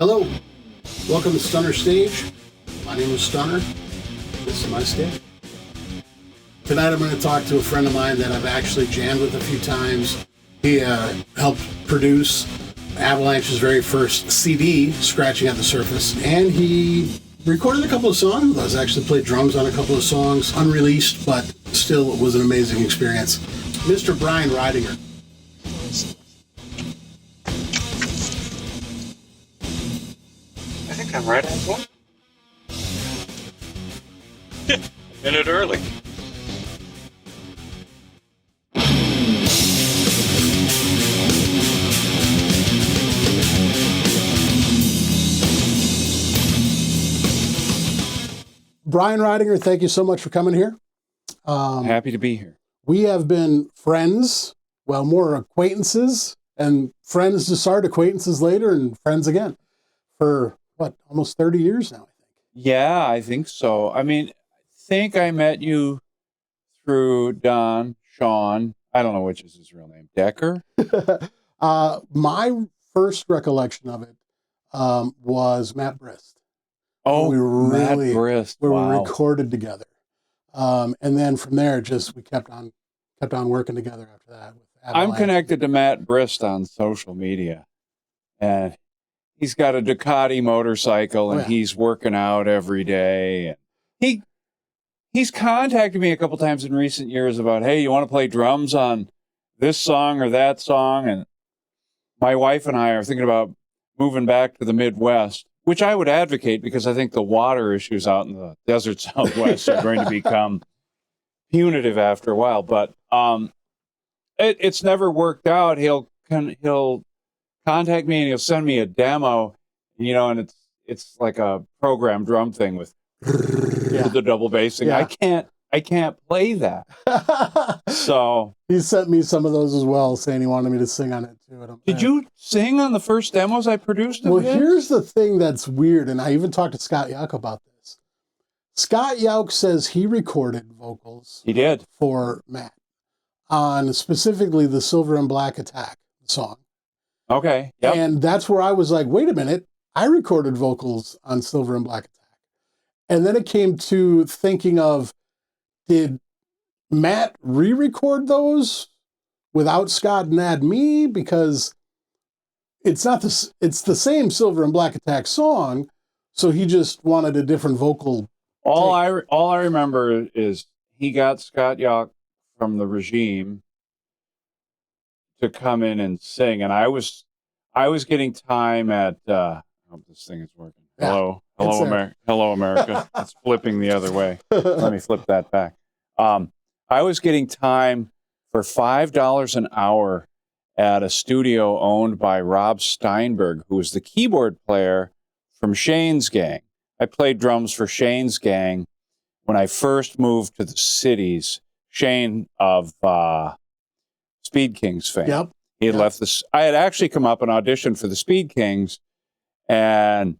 Hello, welcome to Stunner Stage. My name is Stunner. This is my stage. Tonight I'm going to talk to a friend of mine that I've actually jammed with a few times. He helped produce Avalanche's very first CD, Scratching at the Surface, and he recorded a couple of songs with us, actually played drums on a couple of songs, unreleased, but still it was an amazing experience. Mr. Brian Reidinger. I think I'm right on point. A minute early. Brian Reidinger, thank you so much for coming here. Happy to be here. We have been friends, well, more acquaintances, and friends to start, acquaintances later, and friends again for, what, almost 30 years now, I think. Yeah, I think so. I mean, I think I met you through Sean. I don't know which is his real name. Decker? My first recollection of it was Matt Brist. Oh, Matt Brist. Where wow. we recorded together. And then from there, we kept on working together after that. With I'm connected to Matt Brist on social media. And he's got a Ducati motorcycle and he's working out every day. He's contacted me a couple times in recent years about, hey, you want to play drums on this song or that song? And my wife and I are thinking about moving back to the Midwest, which I would advocate because I think the water issues out in the desert Southwest are going to become punitive after a while. But it's never worked out. He'll contact me and he'll send me a demo, and it's like a program drum thing with the double bassing. Yeah. I can't play that. So he sent me some of those as well, saying he wanted me to sing on it too. Did you sing on the first demos I produced? Well, here's the thing that's weird, and I even talked to Scott Yauk about this. Scott Yauk says he recorded vocals. He did for Matt on specifically the Silver and Black Attack song. Okay. Yep. And that's where I was like, wait a minute, I recorded vocals on Silver and Black Attack. And then it came to thinking of, did Matt re-record those without Scott and add me? Because it's the same Silver and Black Attack song, so he just wanted a different vocal. All I remember is he got Scott Yauk from the Regime to come in and sing, and I was getting time at I hope this thing is working. Hello America. It's flipping the other way. Let me flip that back. I was getting time for $5 an hour at a studio owned by Rob Steinberg, who was the keyboard player from Shane's gang. I played drums for Shane's gang when I first moved to the cities. Shane of Speed Kings fame. Yep. He had left this. I had actually come up and auditioned for the Speed Kings, and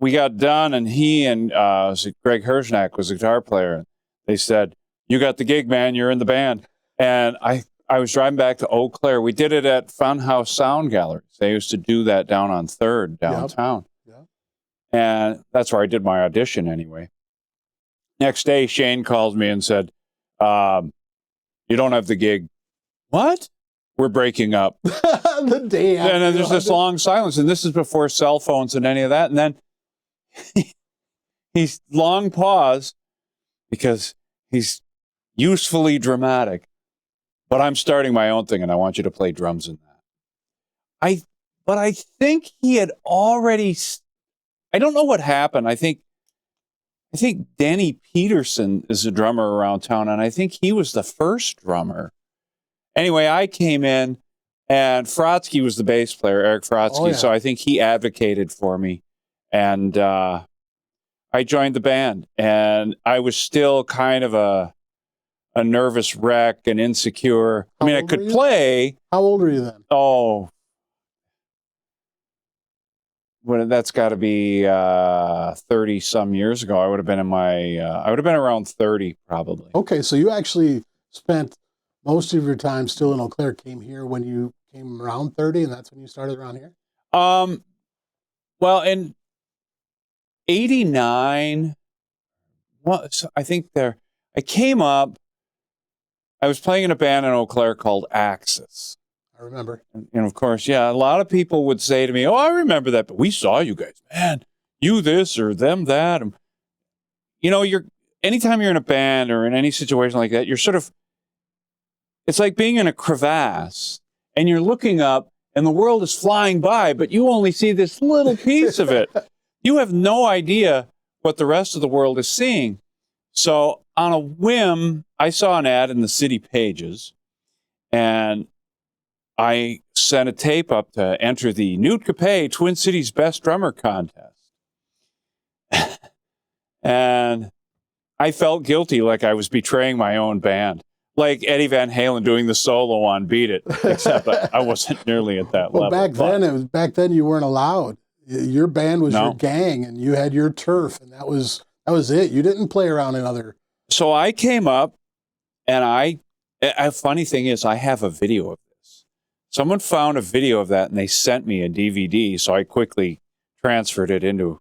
we got done, and he and Greg Herznak was a guitar player. They said, "You got the gig, man. You're in the band." And I was driving back to Eau Claire. We did it at Funhouse Sound Galleries. They used to do that down on 3rd downtown. Yep. And that's where I did my audition anyway. Next day, Shane called me and said, you don't have the gig. What? We're breaking up. The day after. And then there's this long silence. And this is before cell phones and any of that. And then he's long pause because he's usefully dramatic. But I'm starting my own thing, and I want you to play drums in that. But I think he had already. I don't know what happened. I think Danny Peterson is a drummer around town, and I think he was the first drummer. Anyway, I came in, and Frotsky was the bass player, Eric Frotsky. So I think he advocated for me, and I joined the band. And I was still kind of a nervous wreck and insecure. I mean, I could play. How old were you then? Oh, well, that's got to be 30 some years ago. I would have been around 30 probably. Okay, so you actually spent most of your time still in Eau Claire. Came here when you came around 30, and that's when you started around here? Well, in 89, I think I came up, I was playing in a band in Eau Claire called Axis. I remember. And of course, yeah, a lot of people would say to me, oh, I remember that, but we saw you guys, man, you this or them that. And, anytime you're in a band or in any situation like that, you're sort of, it's like being in a crevasse and you're looking up and the world is flying by, but you only see this little piece of it. You have no idea what the rest of the world is seeing. So on a whim, I saw an ad in the City Pages, and I sent a tape up to enter the Newt Capay Twin Cities Best Drummer Contest. And I felt guilty, like I was betraying my own band. Like Eddie Van Halen doing the solo on Beat It, except I wasn't nearly at that level. Back then you weren't allowed. Your band was your gang, and you had your turf, and that was it. You didn't play around in other. So I came up, and a funny thing is, I have a video of this. Someone found a video of that, and they sent me a DVD. So I quickly transferred it into,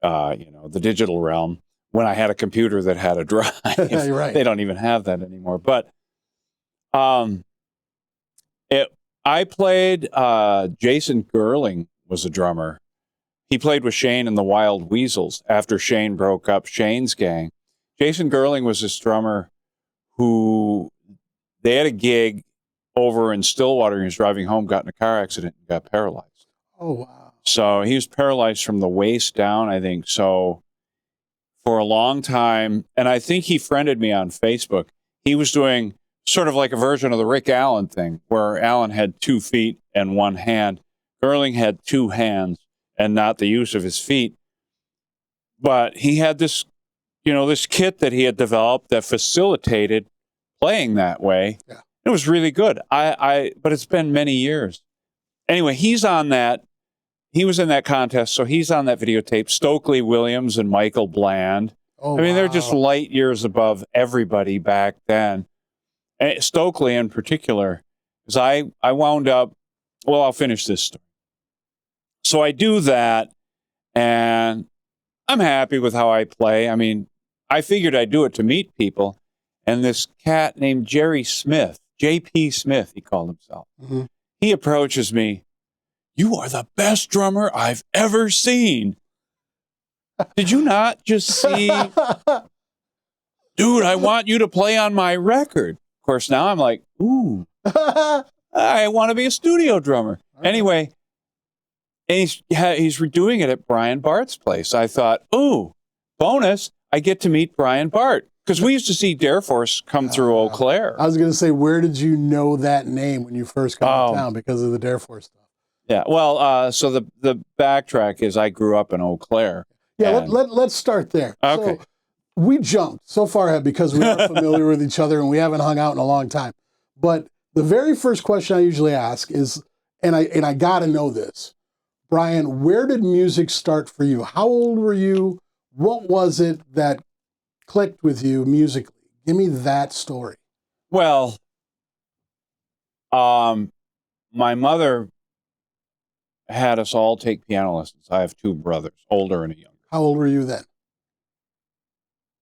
the digital realm. When I had a computer that had a drive. Right. They don't even have that anymore. But I played, Jason Gerling was a drummer. He played with Shane and the Wild Weasels after Shane broke up Shane's gang. Jason Gerling was this drummer who, they had a gig over in Stillwater. He was driving home, got in a car accident, and got paralyzed. Oh, wow. So he was paralyzed from the waist down, I think. So for a long time, and I think he friended me on Facebook. He was doing sort of like a version of the Rick Allen thing, where Allen had 2 feet and 1 hand. Gerling had 2 hands and not the use of his feet. But he had this, this kit that he had developed that facilitated playing that way. Yeah. It was really good. But it's been many years. Anyway, he's on that. He was in that contest, so he's on that videotape. Stokely Williams and Michael Bland. Oh, they're just light years above everybody back then. And Stokely in particular, because I wound up, I'll finish this story. So I do that, and I'm happy with how I play. I figured I'd do it to meet people, and this cat named Jerry Smith, J.P. Smith, he called himself, he approaches me. You are the best drummer I've ever seen. Did you not just see? Dude, I want you to play on my record. Of course, now I'm like, ooh, I want to be a studio drummer. Anyway, and he's redoing it at Brian Bart's place. I thought, ooh, bonus, I get to meet Brian Bart. Because we used to see Dare Force come through Eau Claire. I was going to say, where did you know that name when you first got to town because of the Dare Force stuff? Yeah, well, so the backtrack is I grew up in Eau Claire. Yeah, let's start there. Okay. So we jumped so far ahead because we are familiar with each other and we haven't hung out in a long time. But the very first question I usually ask is, and I got to know this, Brian, where did music start for you? How old were you? What was it that clicked with you musically? Give me that story. Well, my mother had us all take piano lessons. I have 2 brothers, older and a younger. How old were you then?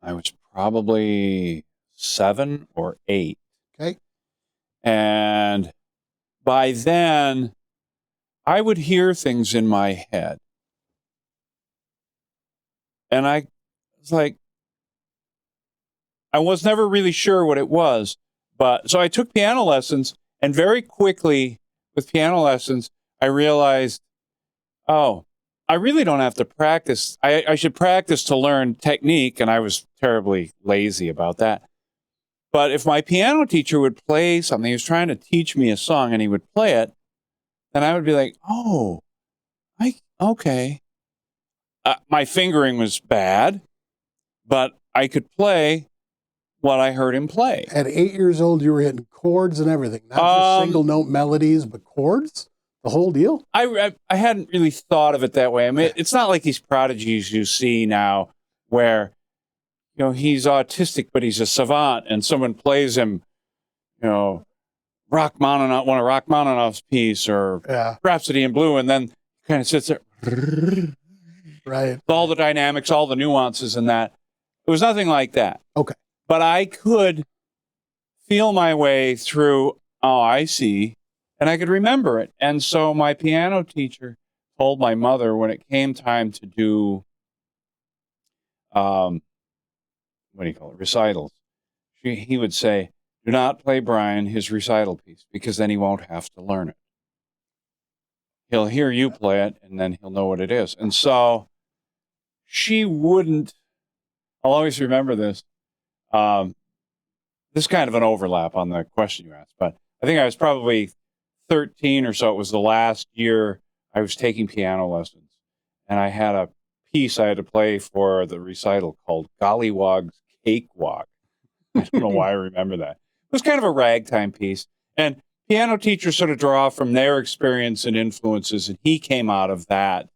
I was probably 7 or 8. Okay. And by then, I would hear things in my head. And I was like, I was never really sure what it was. But so I took piano lessons, and very quickly with piano lessons, I realized, I really don't have to practice. I should practice to learn technique, and I was terribly lazy about that. But if my piano teacher would play something, he was trying to teach me a song, and he would play it, then I would be like, okay. My fingering was bad, but I could play what I heard him play. At 8 years old, you were hitting chords and everything, not just single note melodies, but chords? The whole deal? I hadn't really thought of it that way. It's not like these prodigies you see now where, he's autistic, but he's a savant, and someone plays him, one of Rachmaninoff's piece or Rhapsody in Blue, and then kind of sits there, Right. All the dynamics, all the nuances in that. It was nothing like that. Okay. But I could feel my way through, oh, I see, and I could remember it. And so my piano teacher told my mother when it came time to do, what do you call it, recitals, he would say, do not play Brian his recital piece, because then he won't have to learn it. He'll hear you play it, and then he'll know what it is. And so she wouldn't, I'll always remember this. This is kind of an overlap on the question you asked, but I think I was probably 13 or so. It was the last year I was taking piano lessons, and I had a piece I had to play for the recital called Gollywog's Cakewalk. I don't know why I remember that. It was kind of a ragtime piece, and piano teachers sort of draw from their experience and influences, and he came out of that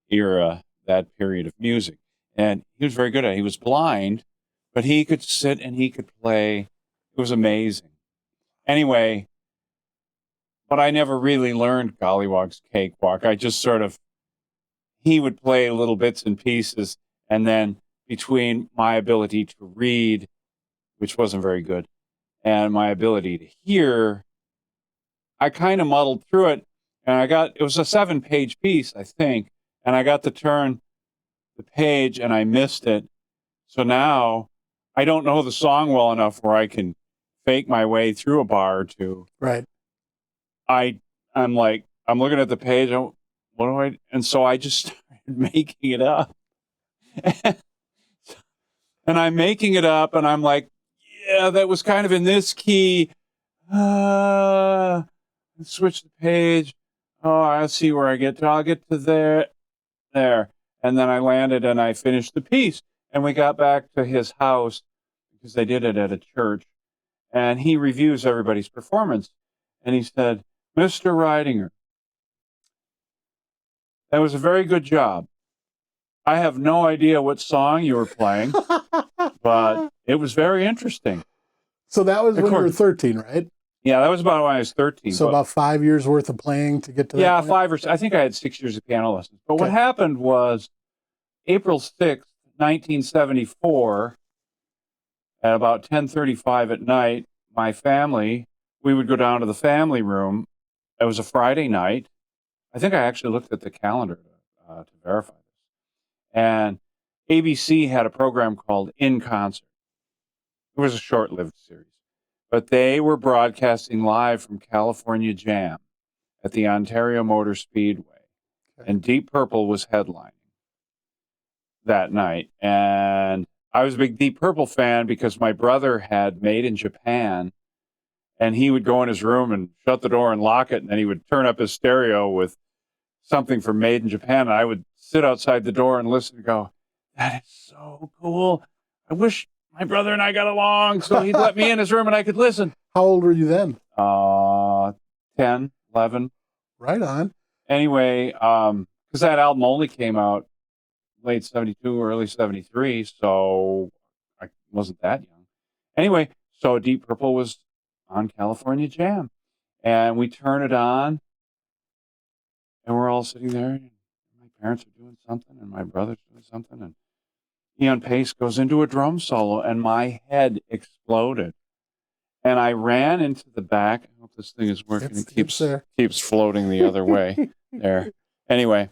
era, that period of music, and he was very good at it. He was blind, but he could sit and he could play. It was amazing. Anyway, but I never really learned Gollywog's Cakewalk. I just sort of, he would play little bits and pieces, and then between my ability to read, which wasn't very good, and my ability to hear, I kind of muddled through it, and it was a 7-page piece, I think, and I got to turn the page, and I missed it. So now I don't know the song well enough where I can fake my way through a bar or two. Right. I'm like, I'm looking at the page, and so I just started making it up. And I'm making it up, and I'm like, yeah, that was kind of in this key. Switch the page. Oh, I see where I get to. I'll get to there. And then I landed and I finished the piece. And we got back to his house because they did it at a church. And he reviews everybody's performance. And he said, Mr. Reidinger, that was a very good job. I have no idea what song you were playing, but it was very interesting. So that was when you were 13, right? Yeah, that was about when I was 13. So about 5 years worth of playing to get to that Yeah, point? 5 or 6. I think I had 6 years of piano lessons. But what happened was April 6th, 1974, at about 10:35 at night, my family, we would go down to the family room. It was a Friday night. I think I actually looked at the calendar to verify this. And ABC had a program called In Concert. It was a short-lived series. But they were broadcasting live from California Jam at the Ontario Motor Speedway. And Deep Purple was headlining that night. And I was a big Deep Purple fan because my brother had Made in Japan, and he would go in his room and shut the door and lock it, and then he would turn up his stereo with something from Made in Japan. And I would sit outside the door and listen and go, that is so cool. I wish my brother and I got along so he'd let me in his room and I could listen. How old were you then? 10, 11. Right on. Anyway, because that album only came out late 72, early 73, so I wasn't that young. Anyway, so Deep Purple was on California Jam, and we turn it on, and we're all sitting there, and my parents are doing something, and my brother's doing something, and Ian Pace goes into a drum solo, and my head exploded. And I ran into the back. I hope this thing is working. It keeps floating the other way there. Anyway,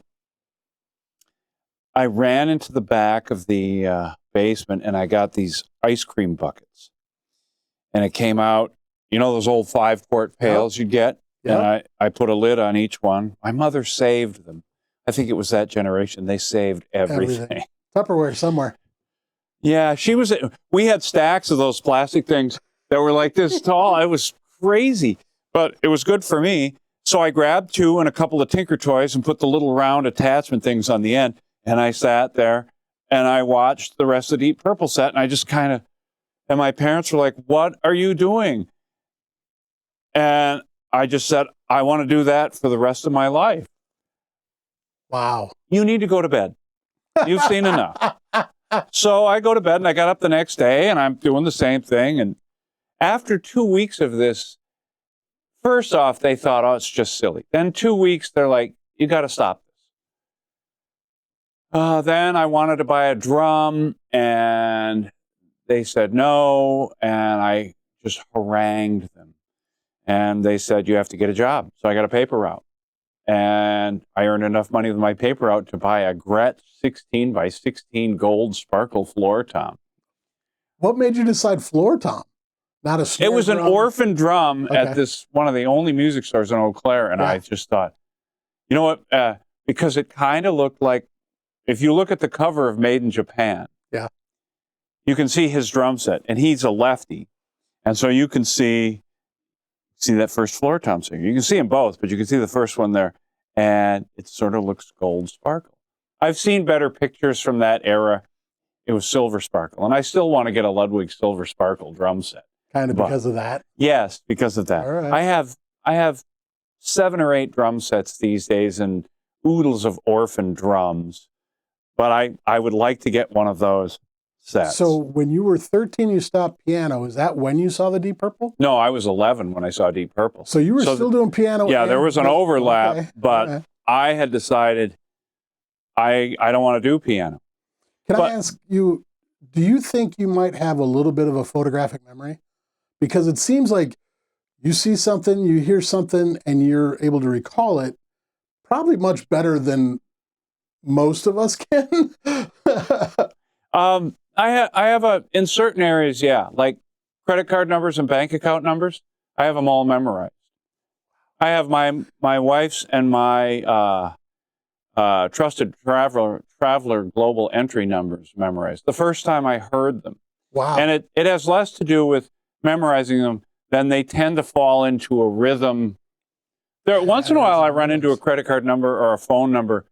I ran into the back of the basement, and I got these ice cream buckets. And it came out, you know those old 5-quart pails you'd get? Yep. And I put a lid on each one. My mother saved them. I think it was that generation. They saved everything. Tupperware somewhere. Yeah, we had stacks of those plastic things that were like this tall. It was crazy, but it was good for me. So I grabbed 2 and a couple of Tinker Toys and put the little round attachment things on the end. And I sat there and I watched the rest of the Deep Purple set. And I just and my parents were like, what are you doing? And I just said, I want to do that for the rest of my life. Wow. You need to go to bed. You've seen enough. So I go to bed, and I got up the next day, and I'm doing the same thing. And after 2 weeks of this, first off, they thought, oh, it's just silly. Then 2 weeks, they're like, you got to stop this. Then I wanted to buy a drum, and they said no, and I just harangued them. And they said, you have to get a job. So I got a paper route. And I earned enough money with my paper route to buy a Gret 16 by 16 gold sparkle floor tom. What made you decide floor tom? Not a snare It was drum? an orphan drum at this one of the only music stores in Eau Claire. And I just thought, you know what? Because it kind of looked like, if you look at the cover of Made in Japan, you can see his drum set, and he's a lefty. And so you can see that first floor tom singer. You can see them both, but you can see the first one there, and it sort of looks gold sparkle. I've seen better pictures from that era. It was silver sparkle, and I still want to get a Ludwig silver sparkle drum set. Kind of because of that? Yes, because of that. All right. I have 7 or 8 drum sets these days and oodles of orphan drums, but I would like to get one of those sets. So when you were 13, you stopped piano. Is that when you saw the Deep Purple? No, I was 11 when I saw Deep Purple. So you were still doing piano? Yeah, there was an overlap, but I had decided I don't want to do piano. I ask you, do you think you might have a little bit of a photographic memory? Because it seems like you see something, you hear something, and you're able to recall it probably much better than most of us can. I have in certain areas, like credit card numbers and bank account numbers, I have them all memorized. I have my wife's and my trusted traveler global entry numbers memorized. The first time I heard them. Wow. And it has less to do with memorizing them than they tend to fall into a rhythm. Once in a while I run into a credit card number or a phone number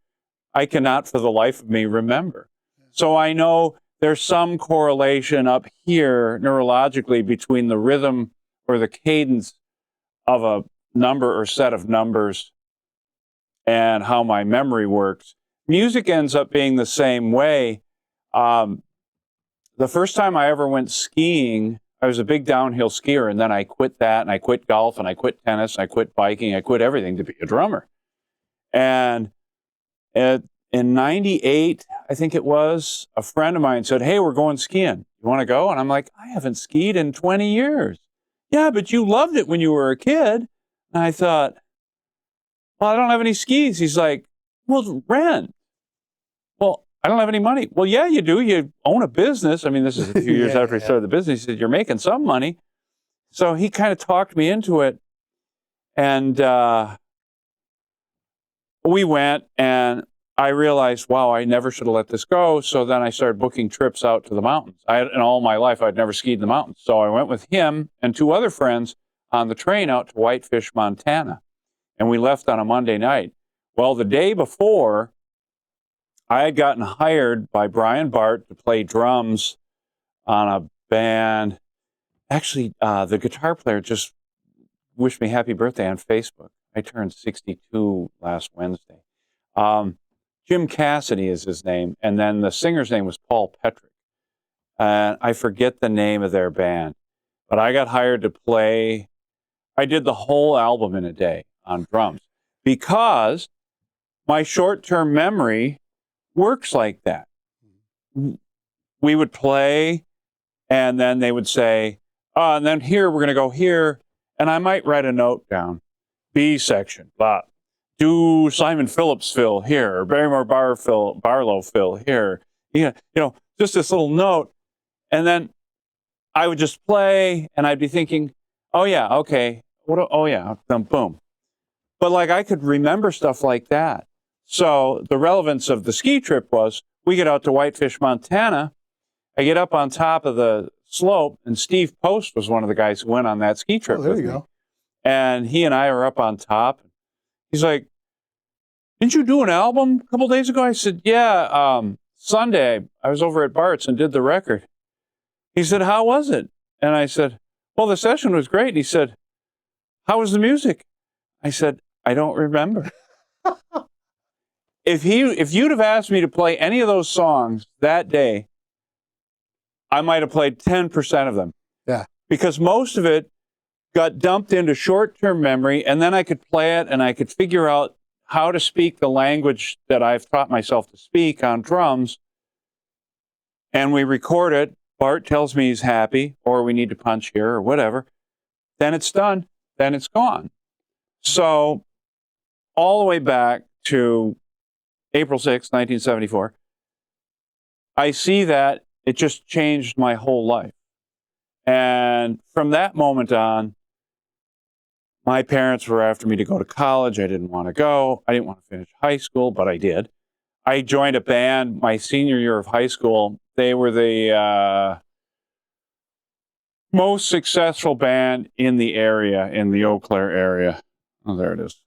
I cannot for the life of me remember. So I know there's some correlation up here neurologically between the rhythm or the cadence of a number or set of numbers and how my memory works. Music ends up being the same way. The first time I ever went skiing, I was a big downhill skier, and then I quit that, and I quit golf, and I quit tennis, and I quit biking, I quit everything to be a drummer. And in 98, I think it was, a friend of mine said, hey, we're going skiing. You want to go? And I'm like, I haven't skied in 20 years. Yeah, but you loved it when you were a kid. And I thought, well, I don't have any skis. He's like, well, rent. Well, I don't have any money. Well, yeah, you do. You own a business. I mean, this is a few years after he started the business. He said, you're making some money. So he kind of talked me into it. And we went, and I realized, wow, I never should have let this go. So then I started booking trips out to the mountains. In all my life, I'd never skied in the mountains. So I went with him and 2 other friends on the train out to Whitefish, Montana. And we left on a Monday night. Well, the day before, I had gotten hired by Brian Bart to play drums on a band. Actually, the guitar player just wished me happy birthday on Facebook. I turned 62 last Wednesday. Jim Cassidy is his name, and then the singer's name was Paul Petrick. I forget the name of their band, but I got hired to play. I did the whole album in a day on drums because my short-term memory works like that. We would play, and then they would say, oh, and then here, we're going to go here, and I might write a note down. B section, blah. Do Simon Phillips fill here, or Barrymore Barlow fill here. Yeah, just this little note. And then I would just play, and I'd be thinking, oh yeah, okay. Oh yeah, boom. But like I could remember stuff like that. So the relevance of the ski trip was, we get out to Whitefish, Montana. I get up on top of the slope, and Steve Post was one of the guys who went on that ski trip with me. Go. And he and I are up on top. He's like, didn't you do an album a couple days ago? I said, yeah, Sunday I was over at Bart's and did the record. He said, how was it? And I said, well, the session was great. And he said, how was the music? I said, I don't remember. If you'd have asked me to play any of those songs that day, I might have played 10% of them. Yeah. Because most of it got dumped into short-term memory, and then I could play it, and I could figure out how to speak the language that I've taught myself to speak on drums, and we record it. Bart tells me he's happy, or we need to punch here, or whatever. Then it's done. Then it's gone. So all the way back to April 6, 1974, I see that it just changed my whole life. And from that moment on, my parents were after me to go to college. I didn't want to go. I didn't want to finish high school, but I did. I joined a band my senior year of high school. They were the most successful band in the area, in the Eau Claire area. Oh, there it is.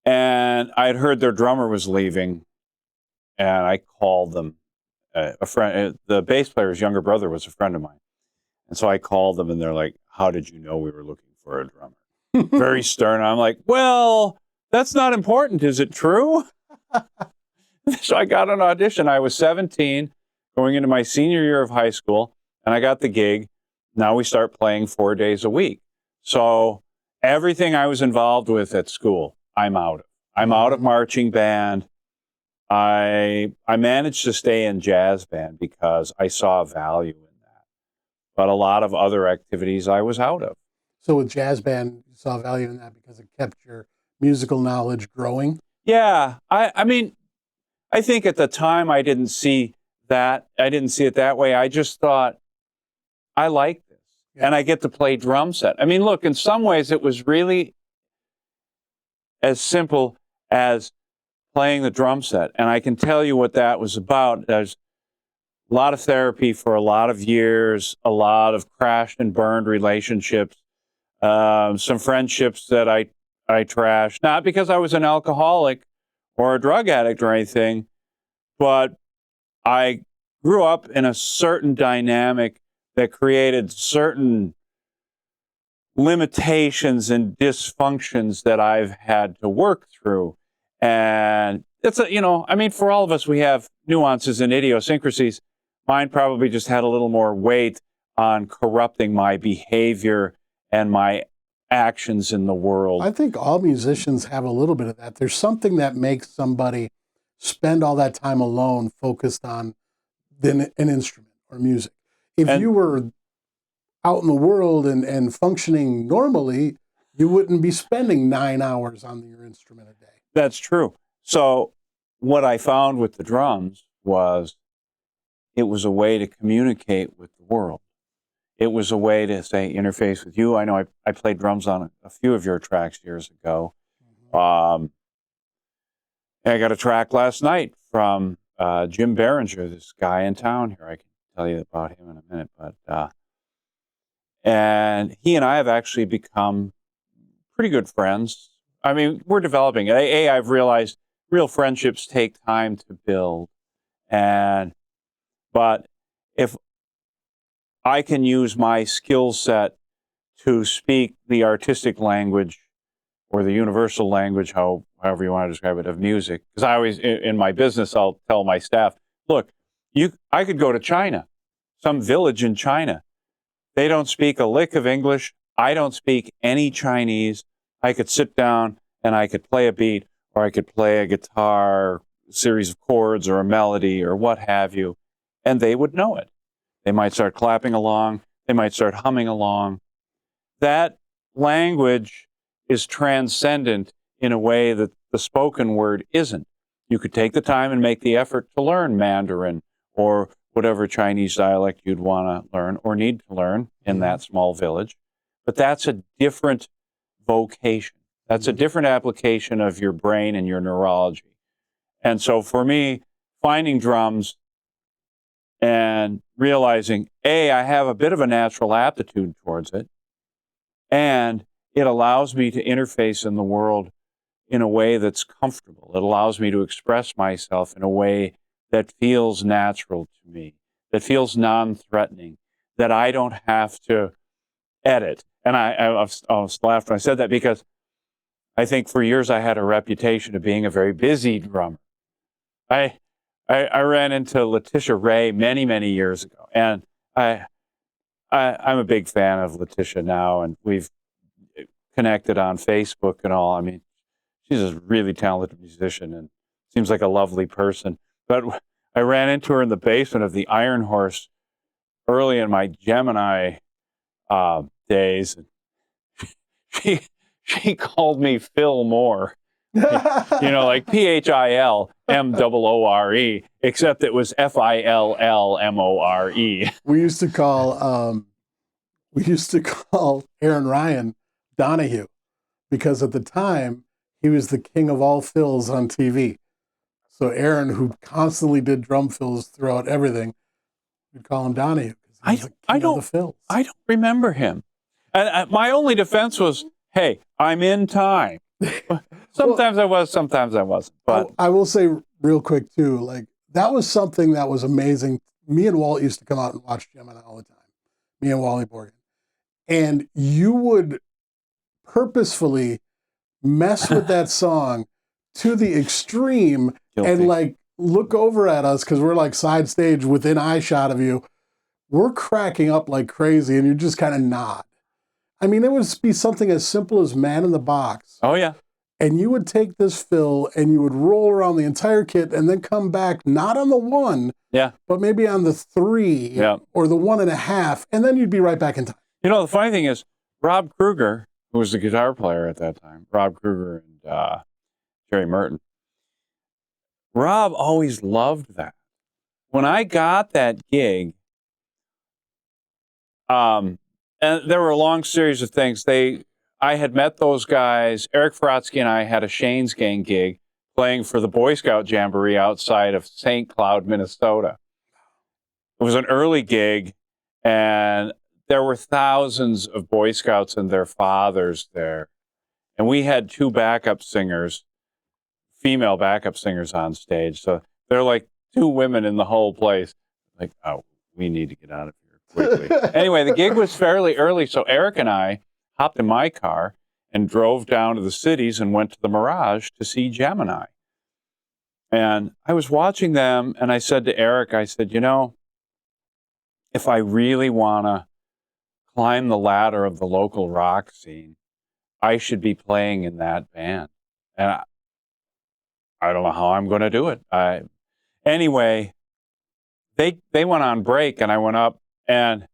And I'd heard their drummer was leaving, and I called them. A friend, the bass player's younger brother was a friend of mine. And so I called them, and they're like, how did you know we were looking for a drummer? Very stern. I'm like, well, that's not important. Is it true? So I got an audition. I was 17, going into my senior year of high school, and I got the gig. Now we start playing 4 days a week. So everything I was involved with at school, I'm out of. I'm out of marching band. I managed to stay in jazz band because I saw value in that. But a lot of other activities I was out of. So with jazz band, you saw value in that because it kept your musical knowledge growing? Yeah. I mean, I think at the time I didn't see that. I didn't see it that way. I just thought, I like this. Yeah. And I get to play drum set. I mean, look, in some ways it was really as simple as playing the drum set. And I can tell you what that was about. There's a lot of therapy for a lot of years, a lot of crashed and burned relationships, some friendships that I trashed, not because I was an alcoholic or a drug addict or anything, but I grew up in a certain dynamic that created certain limitations and dysfunctions that I've had to work through. And it's I mean, for all of us, we have nuances and idiosyncrasies. Mine probably just had a little more weight on corrupting my behavior and my actions in the world. I think all musicians have a little bit of that. There's something that makes somebody spend all that time alone focused on an instrument or music. If you were out in the world and functioning normally, you wouldn't be spending 9 hours on your instrument a day. That's true. So what I found with the drums was it was a way to communicate with the world. It was a way to, say, interface with you. I know I played drums on a few of your tracks years ago. I got a track last night from Jim Behringer, this guy in town here. I can tell you about him in a minute. But and he and I have actually become pretty good friends. I mean, we're developing. I've realized real friendships take time to build. But if I can use my skill set to speak the artistic language or the universal language, however you want to describe it, of music, because I always, in my business, I'll tell my staff, look, I could go to China, some village in China. They don't speak a lick of English. I don't speak any Chinese. I could sit down and I could play a beat, or I could play a guitar, series of chords, or a melody, or what have you, and they would know it. They might start clapping along. They might start humming along. That language is transcendent in a way that the spoken word isn't. You could take the time and make the effort to learn Mandarin or whatever Chinese dialect you'd want to learn or need to learn in that small village. But that's a different vocation. That's a different application of your brain and your neurology. And so for me, finding drums and realizing, A, I have a bit of a natural aptitude towards it, and it allows me to interface in the world in a way that's comfortable. It allows me to express myself in a way that feels natural to me, that feels non-threatening, that I don't have to edit. And I was laughed when I said that, because I think for years I had a reputation of being a very busy drummer. I ran into Letitia Ray many, many years ago, and I'm a big fan of Letitia now, and we've connected on Facebook and all. I mean, she's a really talented musician and seems like a lovely person. But I ran into her in the basement of the Iron Horse early in my Gemini days. She called me Phil Moore. Like PhilMoore, except it was Fillmore. We used to call Aaron Ryan Donahue because at the time he was the king of all fills on TV. So Aaron, who constantly did drum fills throughout everything, we'd call him Donahue. I don't remember him. And my only defense was, hey, I'm in time. Sometimes I was, sometimes I wasn't. But I will say real quick too, like that was something that was amazing. Me and Walt used to come out and watch Gemini all the time. Me and Wally Borgen. And you would purposefully mess with that song to the extreme. Guilty. And like look over at us because we're like side stage within eye shot of you. We're cracking up like crazy and you just kind of nod. I mean, it would be something as simple as Man in the Box. Oh, yeah. And you would take this fill and you would roll around the entire kit and then come back not on the 1, but maybe on the 3 or the 1.5, and then you'd be right back in time. The funny thing is, Rob Kruger, who was the guitar player at that time, Rob Kruger and Jerry Merton, Rob always loved that. When I got that gig, and there were a long series of things. I had met those guys. Eric Frotsky and I had a Shane's Gang gig playing for the Boy Scout Jamboree outside of St. Cloud, Minnesota. It was an early gig, and there were thousands of Boy Scouts and their fathers there. And we had 2 backup singers, female backup singers on stage. So they're like 2 women in the whole place. Like, oh, we need to get out of here quickly. Anyway, the gig was fairly early, so Eric and I hopped in my car and drove down to the cities and went to the Mirage to see Gemini. And I was watching them, and I said to Eric, I said, if I really want to climb the ladder of the local rock scene, I should be playing in that band. And I don't know how I'm going to do it. Anyway, they went on break, and I went up, and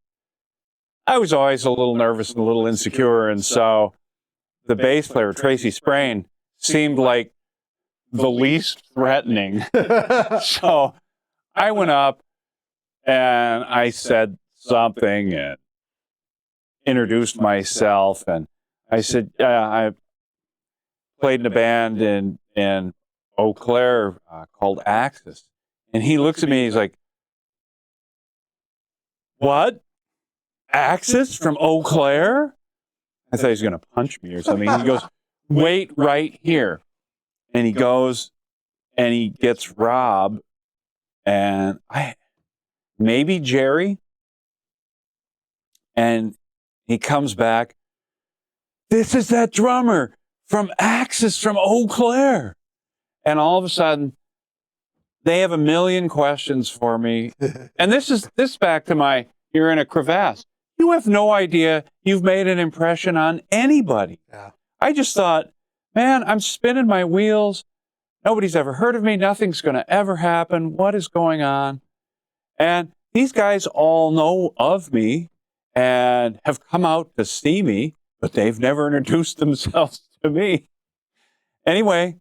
I was always a little nervous and a little insecure, and so the bass player, Tracy Sprain, seemed like the least threatening. So I went up, and I said something and introduced myself, and I said, I played in a band in Eau Claire called Axis. And he looks at me, he's like, what? Axis from Eau Claire? I thought he was going to punch me or something. He goes, wait right here. And he goes and he gets Rob and maybe Jerry. And he comes back. This is that drummer from Axis from Eau Claire. And all of a sudden, they have a million questions for me. And this back to you're in a crevasse. You have no idea you've made an impression on anybody. Yeah. I just thought, man, I'm spinning my wheels. Nobody's ever heard of me. Nothing's going to ever happen. What is going on? And these guys all know of me and have come out to see me, but they've never introduced themselves to me. Anyway,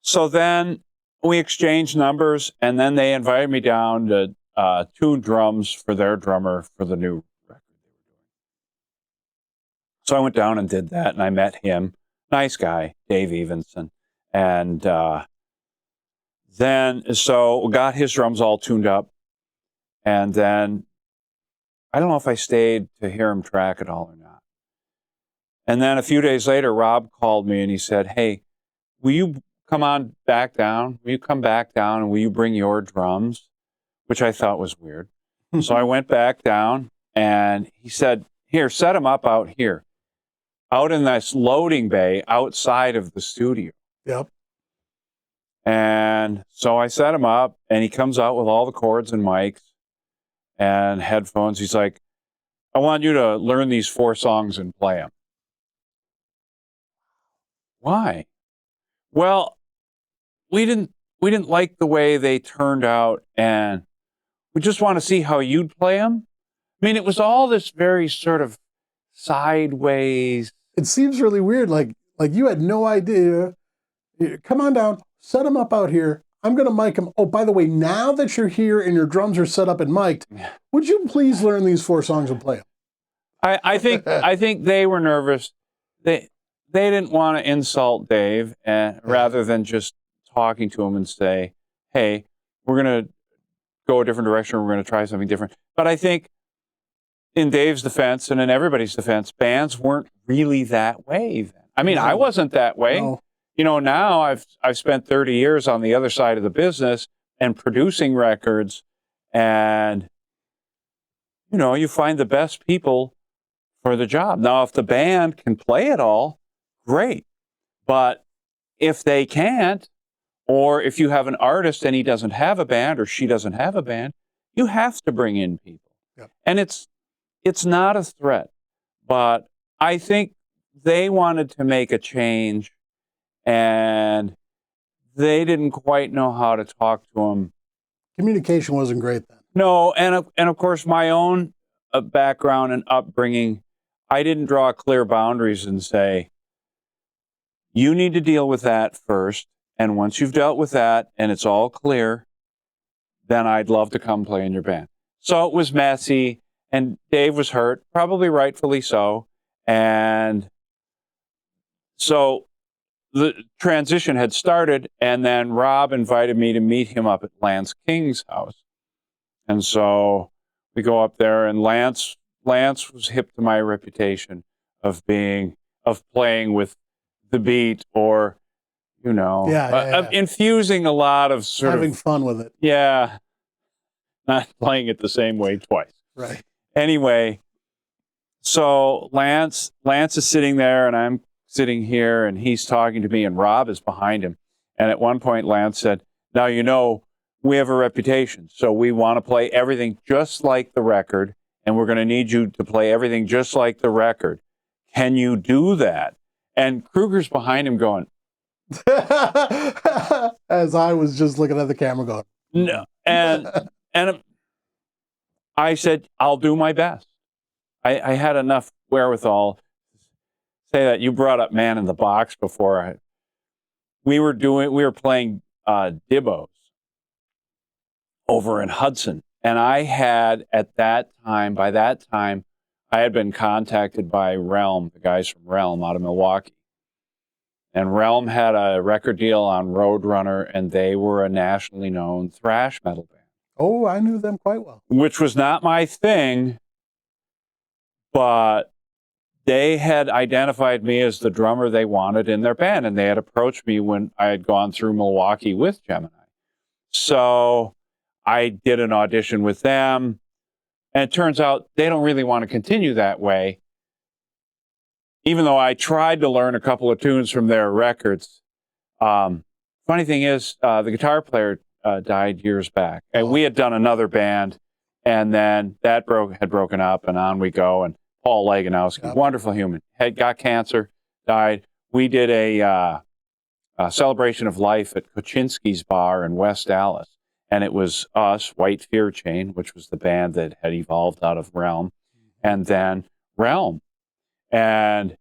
so then we exchanged numbers, and then they invited me down to tune drums for their drummer for the new record they were doing. So I went down and did that, and I met him. Nice guy, Dave Evenson. And so got his drums all tuned up. And then I don't know if I stayed to hear him track it all or not. And then a few days later, Rob called me and he said, hey, will you come on back down? Will you come back down and will you bring your drums? Which I thought was weird. So I went back down and he said, here, set them up out here, out in this loading bay outside of the studio. Yep. And so I set him up and he comes out with all the cords and mics and headphones. He's like, I want you to learn these 4 songs and play them. Why? Well, we didn't like the way they turned out, and we just want to see how you'd play them. I mean, it was all this very sort of sideways. It seems really weird. Like you had no idea. Come on down, set them up out here. I'm going to mic them. Oh, by the way, now that you're here and your drums are set up and mic'd, would you please learn these 4 songs and play them? I think they were nervous. They didn't want to insult Dave, rather than just talking to him and say, "Hey, we're going to go a different direction. We're going to try something different." But I think, in Dave's defense and in everybody's defense, bands weren't really that way then. I mean, I wasn't that way. No. You know, now I've spent 30 years on the other side of the business and producing records, and you know, you find the best people for the job. Now, if the band can play it all, great. But if they can't, or if you have an artist and he doesn't have a band or she doesn't have a band, you have to bring in people. Yep. And it's not a threat, but I think they wanted to make a change, and they didn't quite know how to talk to him. Communication wasn't great then. No, and of course, my own background and upbringing, I didn't draw clear boundaries and say, you need to deal with that first, and once you've dealt with that and it's all clear, then I'd love to come play in your band. So it was messy, and Dave was hurt, probably rightfully so, and so the transition had started, and then Rob invited me to meet him up at Lance King's house. And so we go up there, and Lance was hip to my reputation of playing with the beat, or, you know, of infusing a lot of having fun with it. Yeah. Not playing it the same way twice. Right. Anyway, so Lance is sitting there, and I'm sitting here, and he's talking to me, and Rob is behind him. And at one point, Lance said, "Now, you know, we have a reputation, so we want to play everything just like the record, and we're going to need you to play everything just like the record. Can you do that?" And Kruger's behind him going, as I was just looking at the camera going, no. And I said, "I'll do my best." I had enough wherewithal to say that. You brought up Man in the Box before. We were playing Dibbos over in Hudson. And I had by that time, I had been contacted by Realm, the guys from Realm out of Milwaukee. And Realm had a record deal on Roadrunner, and they were a nationally known thrash metal band. Oh, I knew them quite well. Which was not my thing, but they had identified me as the drummer they wanted in their band, and they had approached me when I had gone through Milwaukee with Gemini. So I did an audition with them, and it turns out they don't really want to continue that way. Even though I tried to learn a couple of tunes from their records. Funny thing is, the guitar player died years back, and we had done another band, and then that had broken up, and on we go. And Paul Leganowski, wonderful human, got cancer, died. We did a celebration of life at Koczynski's Bar in West Dallas, and it was us, White Fear Chain, which was the band that had evolved out of Realm, and then Realm. And,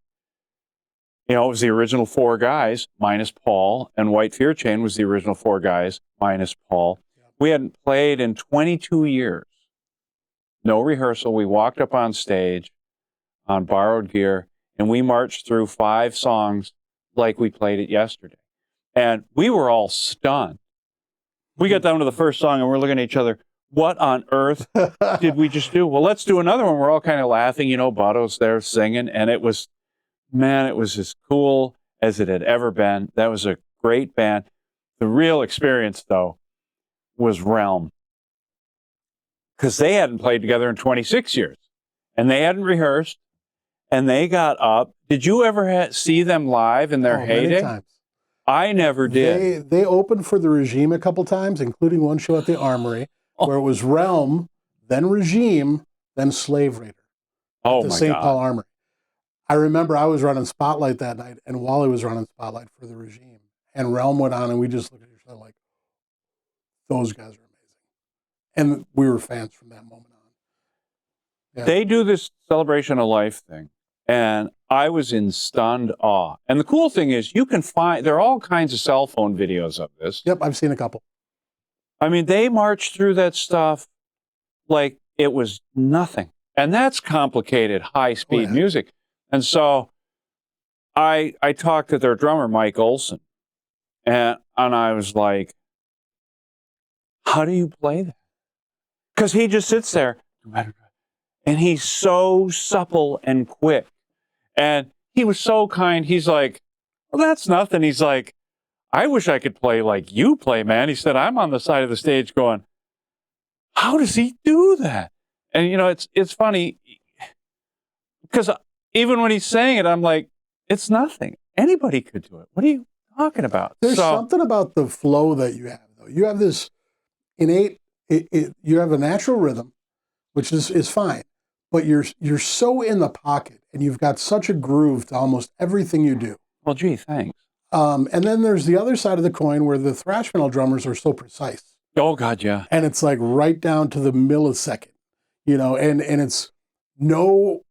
you know, it was the original 4 guys minus Paul, and White Fear Chain was the original 4 guys minus Paul. We hadn't played in 22 years. No rehearsal. We walked up on stage on borrowed gear, and we marched through 5 songs like we played it yesterday. And we were all stunned. We got down to the first song, and we're looking at each other. What on earth did we just do? Well, let's do another one. We're all kind of laughing, you know, Butto's there singing, and it was as cool as it had ever been. That was a great band. The real experience, though, was Realm, because they hadn't played together in 26 years, and they hadn't rehearsed, and they got up. Did you ever see them live in their heyday? Many times. I never did. They opened for the Regime a couple times, including one show at the Armory, where it was Realm, then Regime, then Slave Raider. Oh, at the my St. God. Paul Armory. I remember I was running Spotlight that night, and Wally was running Spotlight for the Regime. And Realm went on, and we just looked at each other like, those guys are amazing. And we were fans from that moment on. Yeah. They do this celebration of life thing, and I was in stunned awe. And the cool thing is, you can find, there are all kinds of cell phone videos of this. Yep, I've seen a couple. I mean, they marched through that stuff like it was nothing. And that's complicated, high-speed music. And so I talked to their drummer, Mike Olson, and I was like, how do you play that? Because he just sits there, and he's so supple and quick. And he was so kind. He's like, well, that's nothing. He's like, I wish I could play like you play, man. He said, I'm on the side of the stage going, how does he do that? And, you know, it's funny because even when he's saying it, I'm like, it's nothing. Anybody could do it. What are you talking about? There's something about the flow that you have, though. You have this innate, you have a natural rhythm, which is fine, but you're so in the pocket, and you've got such a groove to almost everything you do. Well, gee, thanks. And then there's the other side of the coin where the thrash metal drummers are so precise. Oh, God, yeah. And it's like right down to the millisecond, you know, and it's no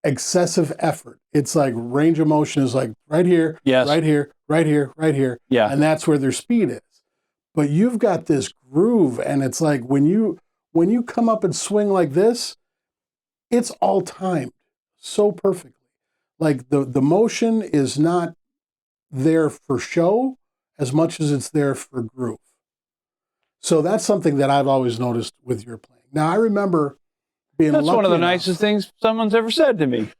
excessive effort. It's like range of motion is like right here, yes, right here, right here, right here. Yeah. And that's where their speed is. But you've got this groove, and it's like when you come up and swing like this, it's all timed so perfectly. Like the motion is not there for show as much as it's there for groove. So that's something that I've always noticed with your playing. Now, I remember being That's one of the enough, nicest things someone's ever said to me.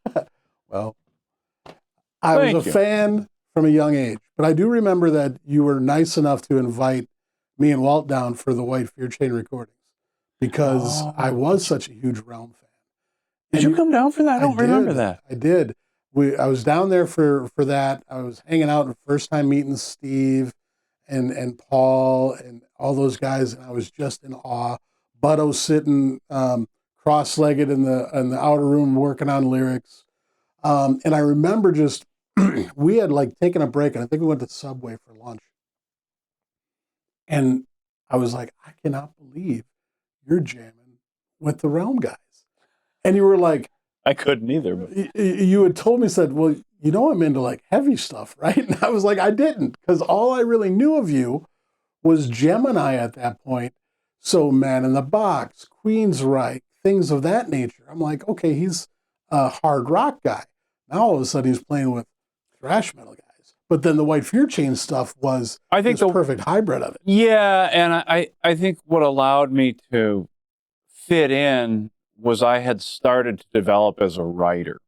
Well, I was a fan from a young age, but I do remember that you were nice enough to invite me and Walt down for the White Fear Chain recordings because I was such a huge Realm fan. Did you come down for that? I don't remember that. I did. I was down there for that. I was hanging out the first time meeting Steve and Paul and all those guys, and I was just in awe. Butto's sitting cross-legged in the outer room working on lyrics. And I remember just, we had like taken a break, and I think we went to Subway for lunch. And I was like, I cannot believe you're jamming with the Realm guys. And you were like, I couldn't either. But you had told me, said, well, you know, I'm into like heavy stuff, right? And I was like, I didn't, because all I really knew of you was Gemini at that point. So Man in the Box, Queensryche, things of that nature. I'm like, okay, he's a hard rock guy. Now all of a sudden he's playing with thrash metal guys. But then the White Fear Chain stuff was, I think, the perfect hybrid of it. Yeah, and I think what allowed me to fit in was I had started to develop as a writer.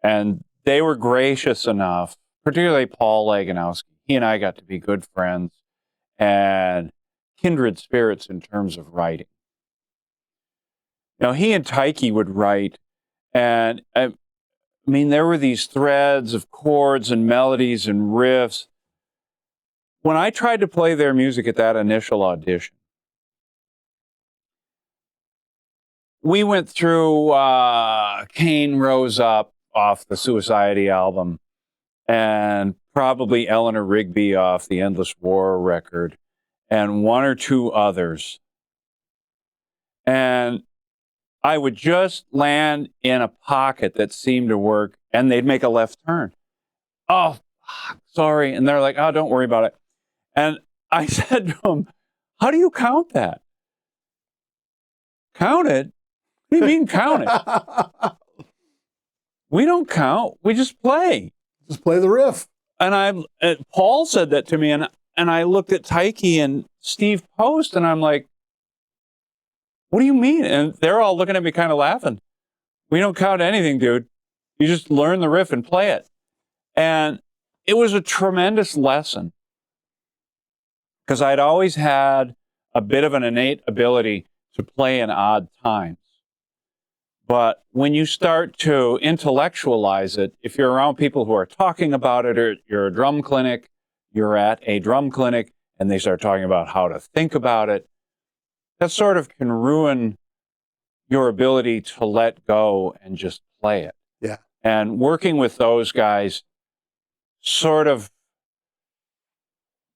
And they were gracious enough, particularly Paul Laganowski. He and I got to be good friends and kindred spirits in terms of writing. Now, he and Taiki would write, and I mean, there were these threads of chords and melodies and riffs. When I tried to play their music at that initial audition, we went through Cain Rose Up off the Suicidity album, and probably Eleanor Rigby off the Endless War record, and one or two others. And I would just land in a pocket that seemed to work, and they'd make a left turn. Oh, sorry. And they're like, oh, don't worry about it. And I said to them, how do you count that? Count it? What do you mean count it? We don't count. We just play. Just play the riff. And Paul said that to me, and I looked at Taiki and Steve Post, and I'm like, what do you mean? And they're all looking at me kind of laughing. We don't count anything, dude. You just learn the riff and play it. And it was a tremendous lesson because I'd always had a bit of an innate ability to play in odd times. But when you start to intellectualize it, if you're around people who are talking about it, or you're at a drum clinic, and they start talking about how to think about it, that sort of can ruin your ability to let go and just play it. Yeah. And working with those guys sort of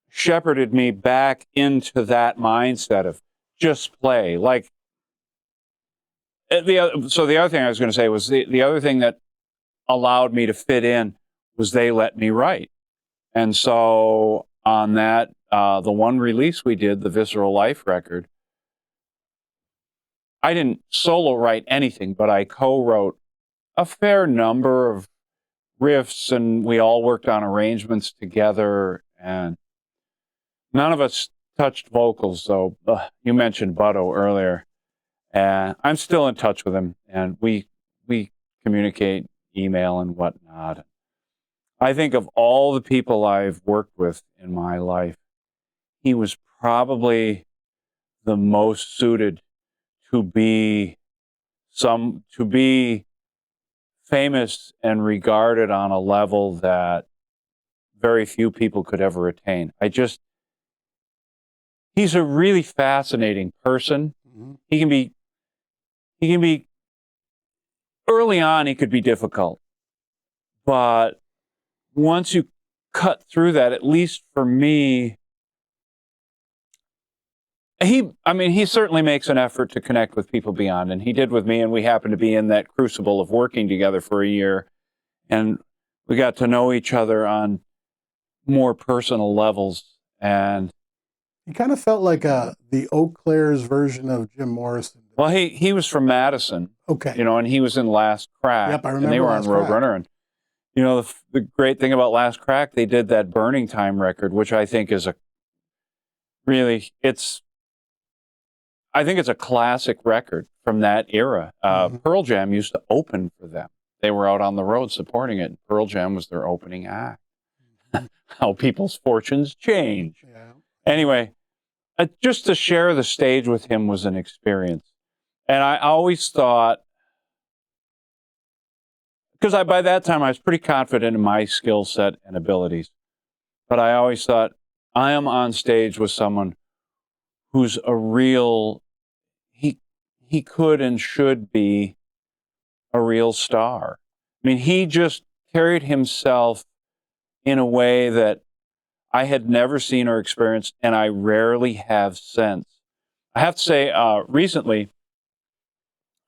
shepherded me back into that mindset of just play. Like, so the other thing I was going to say was the other thing that allowed me to fit in was they let me write. And so on that, the one release we did, the Visceral Life record, I didn't solo write anything, but I co-wrote a fair number of riffs, and we all worked on arrangements together, and none of us touched vocals. So you mentioned Butto earlier, and I'm still in touch with him, and we communicate, email and whatnot. I think of all the people I've worked with in my life, he was probably the most suited to be famous and regarded on a level that very few people could ever attain. He's a really fascinating person. Mm-hmm. He can be, early on, he could be difficult. But once you cut through that, at least for me, he certainly makes an effort to connect with people beyond, and he did with me, and we happened to be in that crucible of working together for a year, and we got to know each other on more personal levels. And he kind of felt like the Eau Claire's version of Jim Morrison. Well, he was from Madison, okay, and he was in Last Crack. Yep, I remember. And they were Last on Roadrunner, and the great thing about Last Crack, they did that Burning Time record, which I think is I think it's a classic record from that era. Pearl Jam used to open for them. They were out on the road supporting it. Pearl Jam was their opening act. How people's fortunes change. Yeah. Anyway, just to share the stage with him was an experience. And I always thought, because by that time I was pretty confident in my skill set and abilities, but I always thought, I am on stage with someone who's a real, he could and should be a real star. I mean, he just carried himself in a way that I had never seen or experienced, and I rarely have since. I have to say, recently,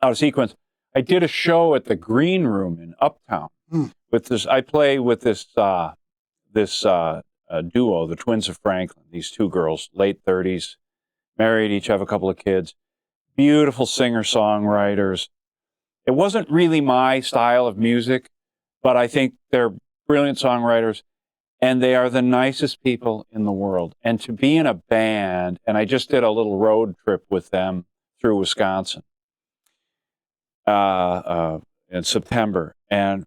out of sequence, I did a show at the Green Room in Uptown. With this, I play with this duo, the Twins of Franklin. These two girls, late 30s, married, each have a couple of kids. Beautiful singer-songwriters. It wasn't really my style of music, but I think they're brilliant songwriters, and they are the nicest people in the world. And to be in a band, and I just did a little road trip with them through Wisconsin in September. And,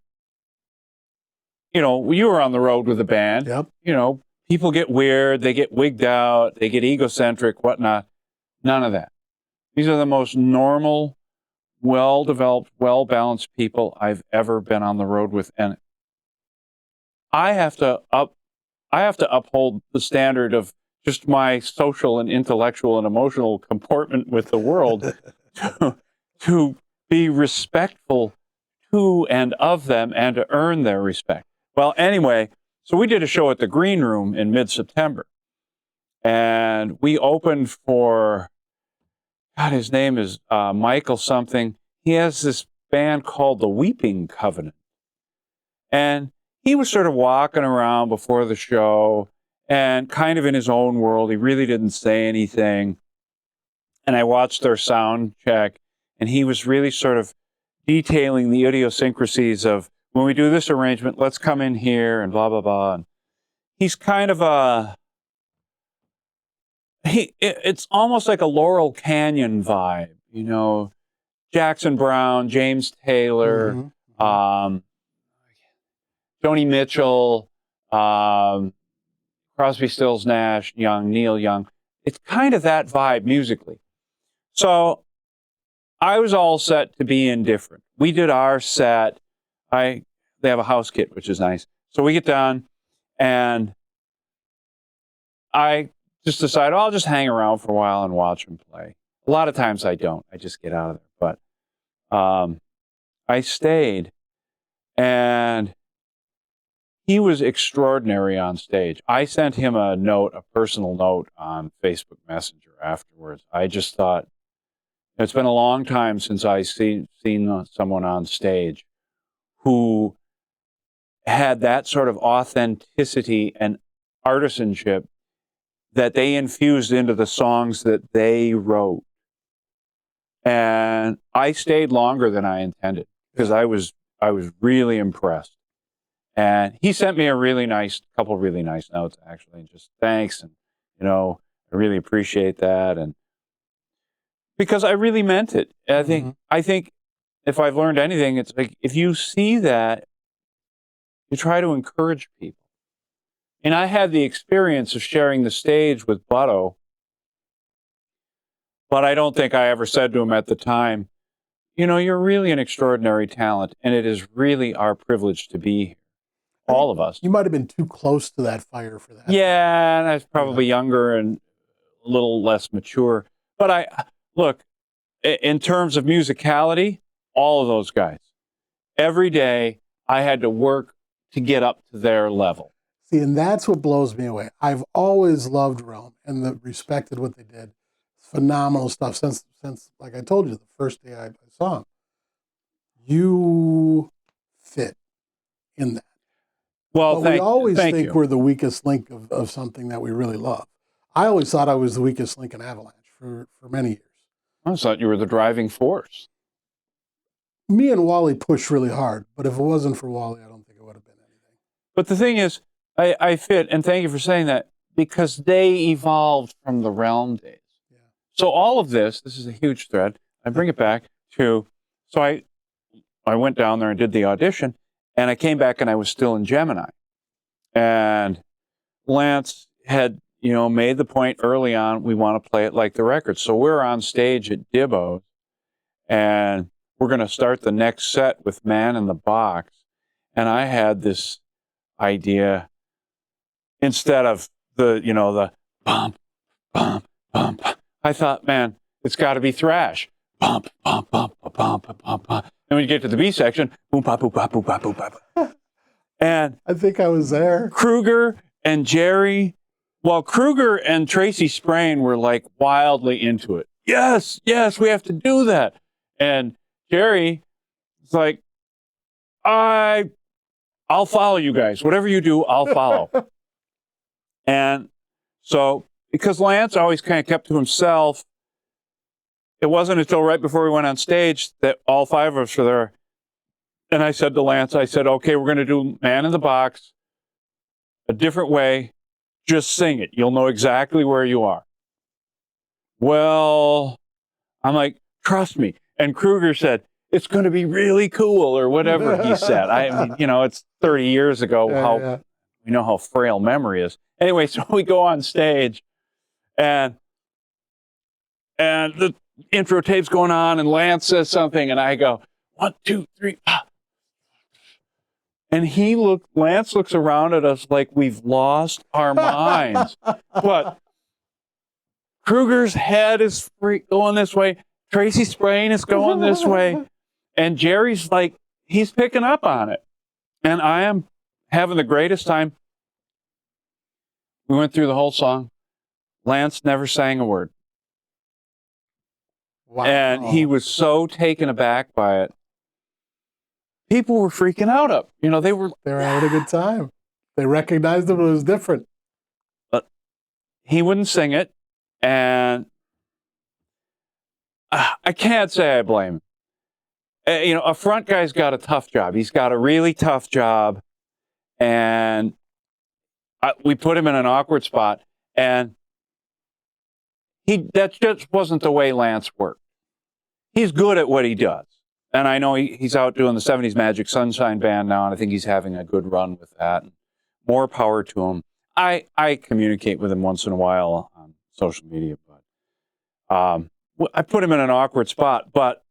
you were on the road with the band. Yep. People get weird, they get wigged out, they get egocentric, whatnot. None of that. These are the most normal, well-developed, well-balanced people I've ever been on the road with. And I have to uphold the standard of just my social and intellectual and emotional comportment with the world to be respectful to and of them and to earn their respect. Well, anyway, so we did a show at the Green Room in mid-September, and we opened for, God, his name is Michael something. He has this band called the Weeping Covenant, and he was sort of walking around before the show and kind of in his own world. He really didn't say anything. And I watched their sound check, and he was really sort of detailing the idiosyncrasies of, when we do this arrangement, let's come in here and blah, blah, blah. And he's kind of it's almost like a Laurel Canyon vibe, Jackson Browne, James Taylor, Joni Mitchell, Crosby, Stills, Nash, Young, Neil Young. It's kind of that vibe musically. So I was all set to be indifferent. We did our set. They have a house kit, which is nice. So we get done, and I just decide, I'll just hang around for a while and watch them play. A lot of times I don't. I just get out of there. But I stayed. And he was extraordinary on stage. I sent him a personal note on Facebook Messenger afterwards. I just thought, it's been a long time since I've seen someone on stage who had that sort of authenticity and artisanship that they infused into the songs that they wrote. And I stayed longer than I intended because I was really impressed. And he sent me a couple really nice notes, actually, and just thanks. And, I really appreciate that. And because I really meant it. I think if I've learned anything, it's like, if you see that, you try to encourage people. And I had the experience of sharing the stage with Butto, but I don't think I ever said to him at the time, you're really an extraordinary talent, and it is really our privilege to be here. All of us. You might have been too close to that fire for that. Yeah, and I was probably younger and a little less mature. But look, in terms of musicality, all of those guys, every day I had to work to get up to their level. See, and that's what blows me away. I've always loved Realm and respected what they did. Phenomenal stuff since, like I told you, the first day I saw them. You fit in that. Well, we always think you. We're the weakest link of something that we really love. I always thought I was the weakest link in Avalanche for many years. I thought you were the driving force. Me and Wally pushed really hard, but if it wasn't for Wally, I don't think it would have been anything. But the thing is, I fit, and thank you for saying that, because they evolved from the Realm days. Yeah. So all of this is a huge thread. I bring it back to, so I went down there and did the audition, and I came back and I was still in Gemini. And Lance had, made the point early on, we want to play it like the record. So we're on stage at Dibbo's, and we're going to start the next set with Man in the Box. And I had this idea, instead of the bump, bump, bump, I thought, man, it's got to be thrash. Bump, bump, bump, bump, bump, bump, bump. And when you get to the B section, boom, pop, boom, pop, boom, pop, boom, pop. And I think I was there. Kruger and Jerry, Kruger and Tracy Sprain were like wildly into it. Yes, we have to do that. And Jerry was like, I'll follow you guys. Whatever you do, I'll follow. And so, because Lance always kind of kept to himself, it wasn't until right before we went on stage that all five of us were there. And I said to Lance, okay, we're going to do Man in the Box a different way. Just sing it. You'll know exactly where you are. Well, I'm like, trust me. And Kruger said, it's going to be really cool, or whatever he said. I mean, it's 30 years ago. We know how frail memory is. Anyway, so we go on stage, and the intro tape's going on, and Lance says something, and I go, 1, 2, 3, ah. And Lance looks around at us like we've lost our minds. But Kruger's head is going this way. Tracy Sprain is going this way. And Jerry's like, he's picking up on it. And I am having the greatest time. We went through the whole song. Lance never sang a word. Wow. And he was so taken aback by it. People were freaking out up. They were having a good time. They recognized him, it was different. But he wouldn't sing it. And I can't say I blame him. A front guy's got a tough job. He's got a really tough job. And we put him in an awkward spot. And that just wasn't the way Lance worked. He's good at what he does. And I know he's out doing the 70s Magic Sunshine Band now, and I think he's having a good run with that. More power to him. I communicate with him once in a while on social media, but I put him in an awkward spot. But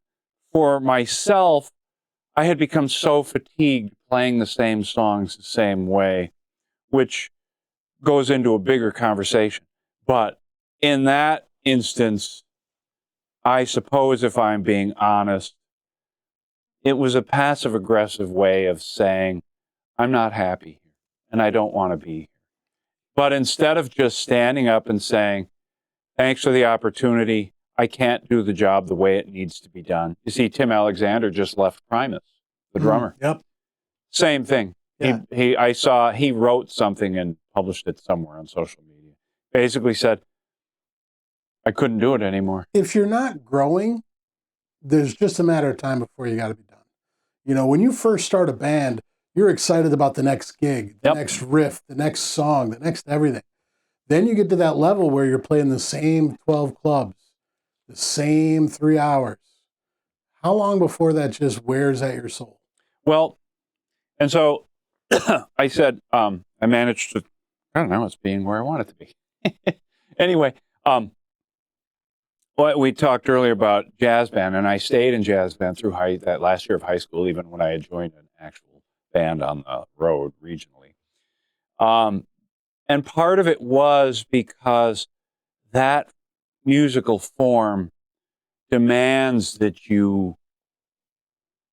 for myself, I had become so fatigued playing the same songs the same way, which goes into a bigger conversation. But in that instance, I suppose, if I'm being honest, it was a passive-aggressive way of saying, I'm not happy here, and I don't want to be here. But instead of just standing up and saying, thanks for the opportunity, I can't do the job the way it needs to be done. You see, Tim Alexander just left Primus, the drummer. Yep. Same thing. Yeah. I saw he wrote something and published it somewhere on social media. Basically said, I couldn't do it anymore. If you're not growing, there's just a matter of time before you got to be done. You know, when you first start a band, you're excited about the next gig, the next riff, the next song, the next everything. Then you get to that level where you're playing the same 12 clubs, the same 3 hours. How long before that just wears at your soul? Well, and so I said, I managed to, I don't know, it's being where I want it to be. Anyway, we talked earlier about jazz band, and I stayed in jazz band through that last year of high school, even when I had joined an actual band on the road regionally. And part of it was because that musical form demands that you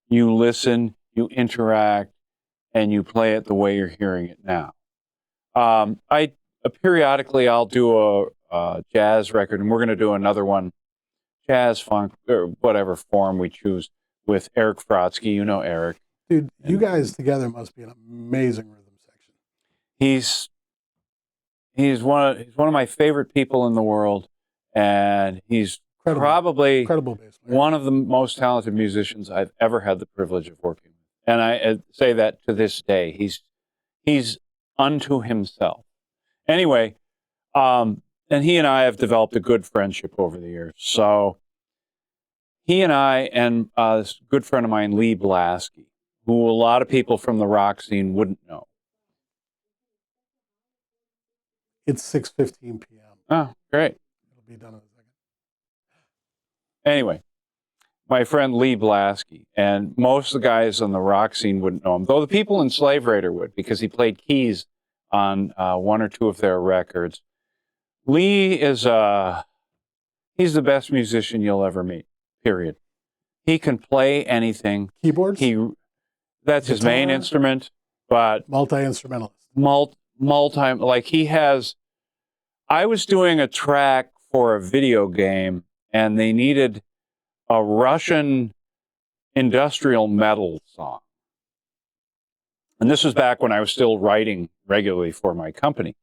listen, you interact, and you play it the way you're hearing it now. Periodically I'll do a jazz record, and we're going to do another one, jazz, funk, or whatever form we choose, with Eric Frotsky. You know Eric. Dude, you guys together must be an amazing rhythm section. He's one of my favorite people in the world, and he's probably one of the most talented musicians I've ever had the privilege of working with. And I say that to this day. He's unto himself. Anyway, and he and I have developed a good friendship over the years. So he and I and this good friend of mine, Lee Blasky, who a lot of people from the rock scene wouldn't know. It's 6:15 p.m. Oh, great. It'll be done in a second. Anyway, my friend Lee Blasky, and most of the guys on the rock scene wouldn't know him, though the people in Slave Raider would, because he played keys on one or two of their records. Lee is he's the best musician you'll ever meet, period. He can play anything. Keyboards? That's his main instrument, but multi-instrumentalist. Like he has, I was doing a track for a video game, and they needed a Russian industrial metal song. And this was back when I was still writing regularly for my company.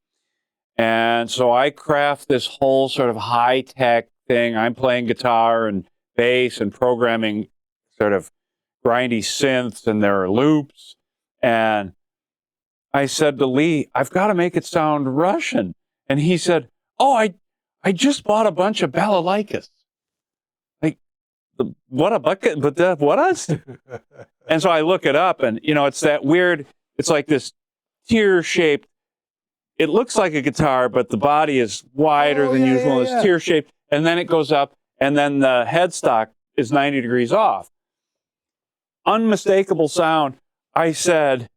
And so I craft this whole sort of high-tech thing. I'm playing guitar and bass and programming sort of grindy synths, and there are loops. And I said to Lee, I've got to make it sound Russian. And he said, oh, I just bought a bunch of balalaikas. Like, what a bucket, but what else? And so I look it up, and, you know, it's that weird, it's like this tear-shaped, it looks like a guitar, but the body is wider than usual. It's tear-shaped, and then it goes up, and then the headstock is 90 degrees off. Unmistakable sound. I said,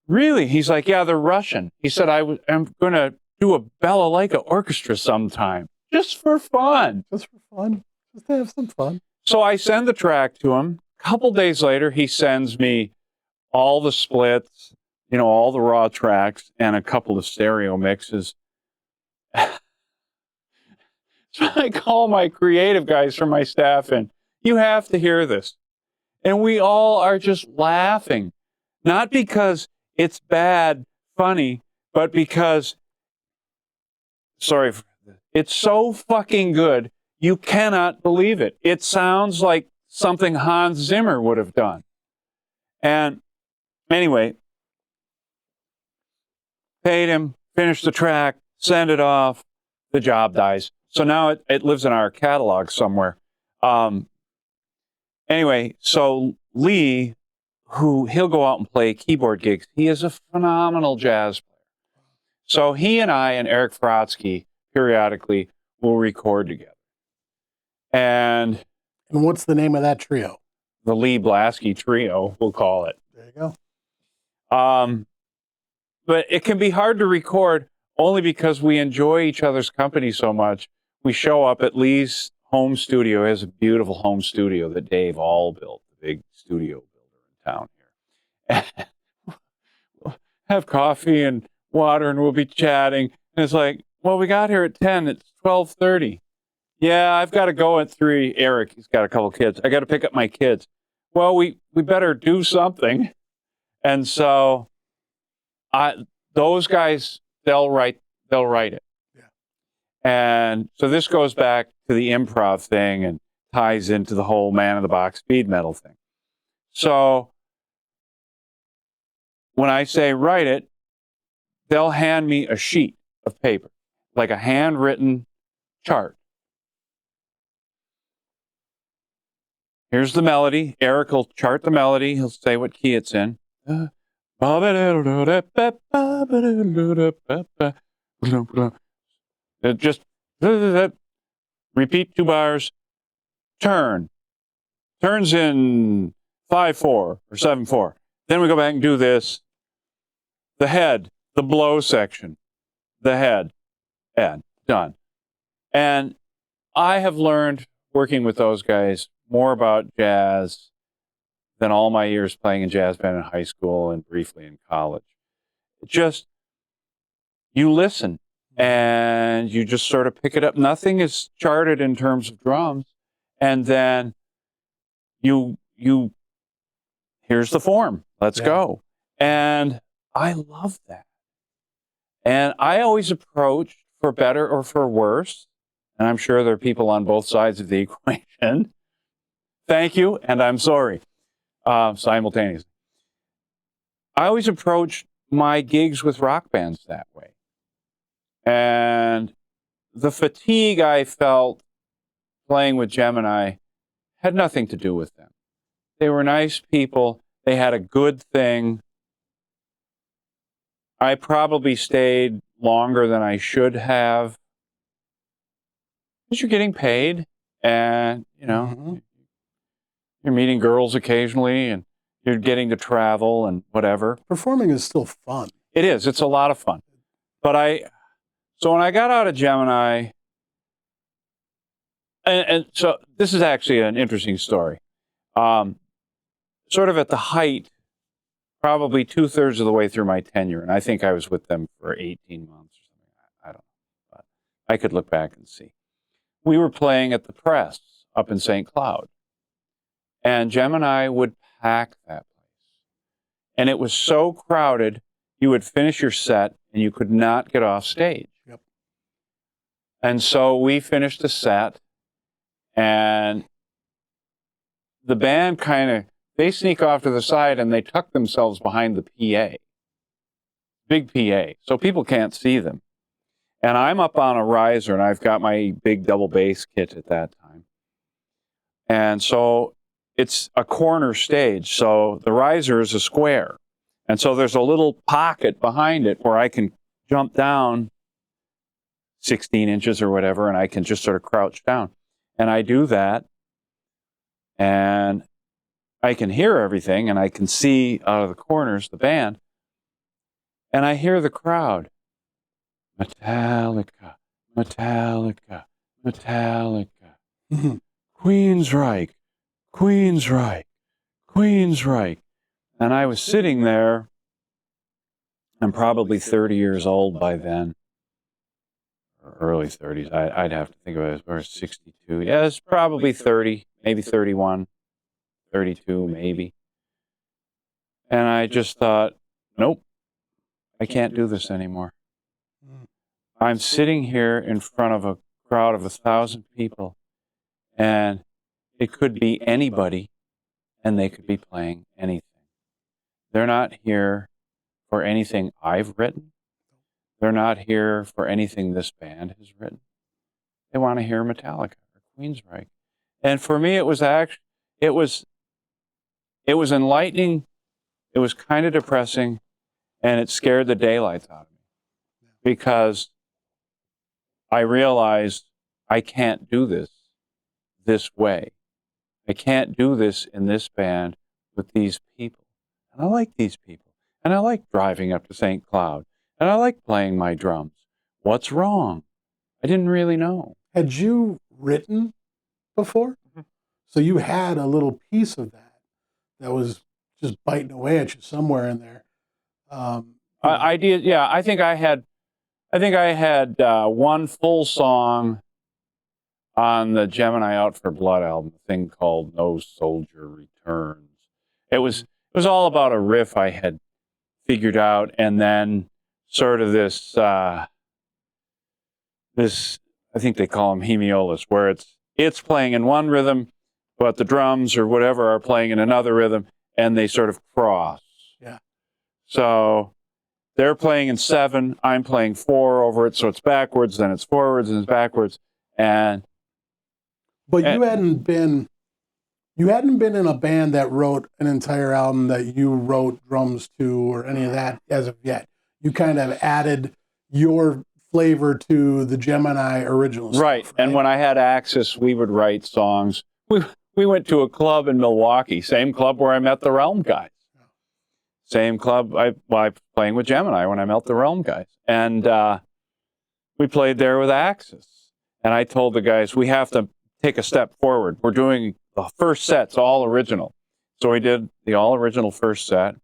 really? He's like, yeah, they're Russian. He said, I'm going to do a balalaika orchestra sometime, just for fun. Just for fun. Just to have some fun. So I send the track to him. A couple days later, he sends me all the splits, you know, all the raw tracks, and a couple of stereo mixes. So I call my creative guys from my staff, and you have to hear this. And we all are just laughing. Not because it's bad, funny, but because, it's so fucking good, you cannot believe it. It sounds like something Hans Zimmer would have done. And anyway, paid him, finished the track, send it off, the job dies. So now it lives in our catalog somewhere. Anyway, so Lee, he'll go out and play keyboard gigs. He is a phenomenal jazz player. So he and I and Eric Frotsky periodically will record together. And what's the name of that trio? The Lee Blasky Trio, we'll call it. There you go. But it can be hard to record only because we enjoy each other's company so much. We show up at Lee's home studio. He has a beautiful home studio that Dave All built, the big studio builder in town here. We'll have coffee and water, and we'll be chatting. And it's like, well, we got here at 10. It's 12:30. Yeah, I've got to go at 3. Eric, he's got a couple kids. I got to pick up my kids. Well, we better do something. And so those guys, they'll write it. Yeah. And so this goes back to the improv thing and ties into the whole man in the box speed metal thing. So when I say write it, they'll hand me a sheet of paper, like a handwritten chart. Here's the melody. Eric will chart the melody. He'll say what key it's in. Just repeat 2 bars. Turn. Turns in 5/4 or 7/4. Then we go back and do this. The head, the blow section, the head, and done. And I have learned working with those guys more about jazz than all my years playing in jazz band in high school and briefly in college. Just, you listen and you just sort of pick it up. Nothing is charted in terms of drums. And then you here's the form. Let's go. And I love that. And I always approach, for better or for worse, and I'm sure there are people on both sides of the equation. Thank you, and I'm sorry, simultaneously. I always approach my gigs with rock bands that way. And the fatigue I felt playing with Gemini had nothing to do with them. They were nice people. They had a good thing. I probably stayed longer than I should have. Because you're getting paid, and, you know, you're meeting girls occasionally, and you're getting to travel and whatever. Performing is still fun. It is. It's a lot of fun. But so when I got out of Gemini, and so this is actually an interesting story. Sort of at the height, probably 2/3 of the way through my tenure, and I think I was with them for 18 months or something. I don't know. But I could look back and see. We were playing at the Press up in St. Cloud. And Gemini would pack that place. And it was so crowded, you would finish your set and you could not get off stage. Yep. And so we finished the set, and the band they sneak off to the side and they tuck themselves behind the PA. Big PA. So people can't see them. And I'm up on a riser, and I've got my big double bass kit at that time. And so it's a corner stage, so the riser is a square. And so there's a little pocket behind it where I can jump down 16 inches or whatever, and I can just sort of crouch down. And I do that, and I can hear everything, and I can see out of the corners the band. And I hear the crowd. Metallica, Metallica, Metallica. Queensryche, Queensryche, Queensryche. And I was sitting there. I'm probably 30 years old by then, or early 30s. I'd have to think about it. We're 62. Yeah, it's probably 30, maybe 31, 32, maybe. And I just thought, nope, I can't do this anymore. I'm sitting here in front of a crowd of 1,000 people, and it could be anybody, and they could be playing anything. They're not here for anything I've written. They're not here for anything this band has written. They want to hear Metallica or Queensryche. And for me, it was enlightening. It was kind of depressing, and it scared the daylights out of me, because I realized I can't do this way. I can't do this in this band with these people. And I like these people. And I like driving up to St. Cloud. And I like playing my drums. What's wrong? I didn't really know. Had you written before? So you had a little piece of that. that was just biting away at you somewhere in there. I did. Yeah, I think I had one full song on the Gemini Out for Blood album, a thing called No Soldier Returns. It was all about a riff I had figured out, and then sort of this I think they call them hemiolas, where it's playing in one rhythm, but the drums or whatever are playing in another rhythm, and they sort of cross. Yeah. So they're playing in 7, I'm playing 4 over it, so it's backwards, then it's forwards, and it's backwards, But you hadn't been in a band that wrote an entire album that you wrote drums to or any of that as of yet. You kind of added your flavor to the Gemini original stuff, right. And when I had access, we would write songs. We went to a club in Milwaukee, same club where I met the Realm guys. Same club I was playing with Gemini when I met the Realm guys. And we played there with Axis. And I told the guys, we have to take a step forward. We're doing the first set's all original. So we did the all original first set.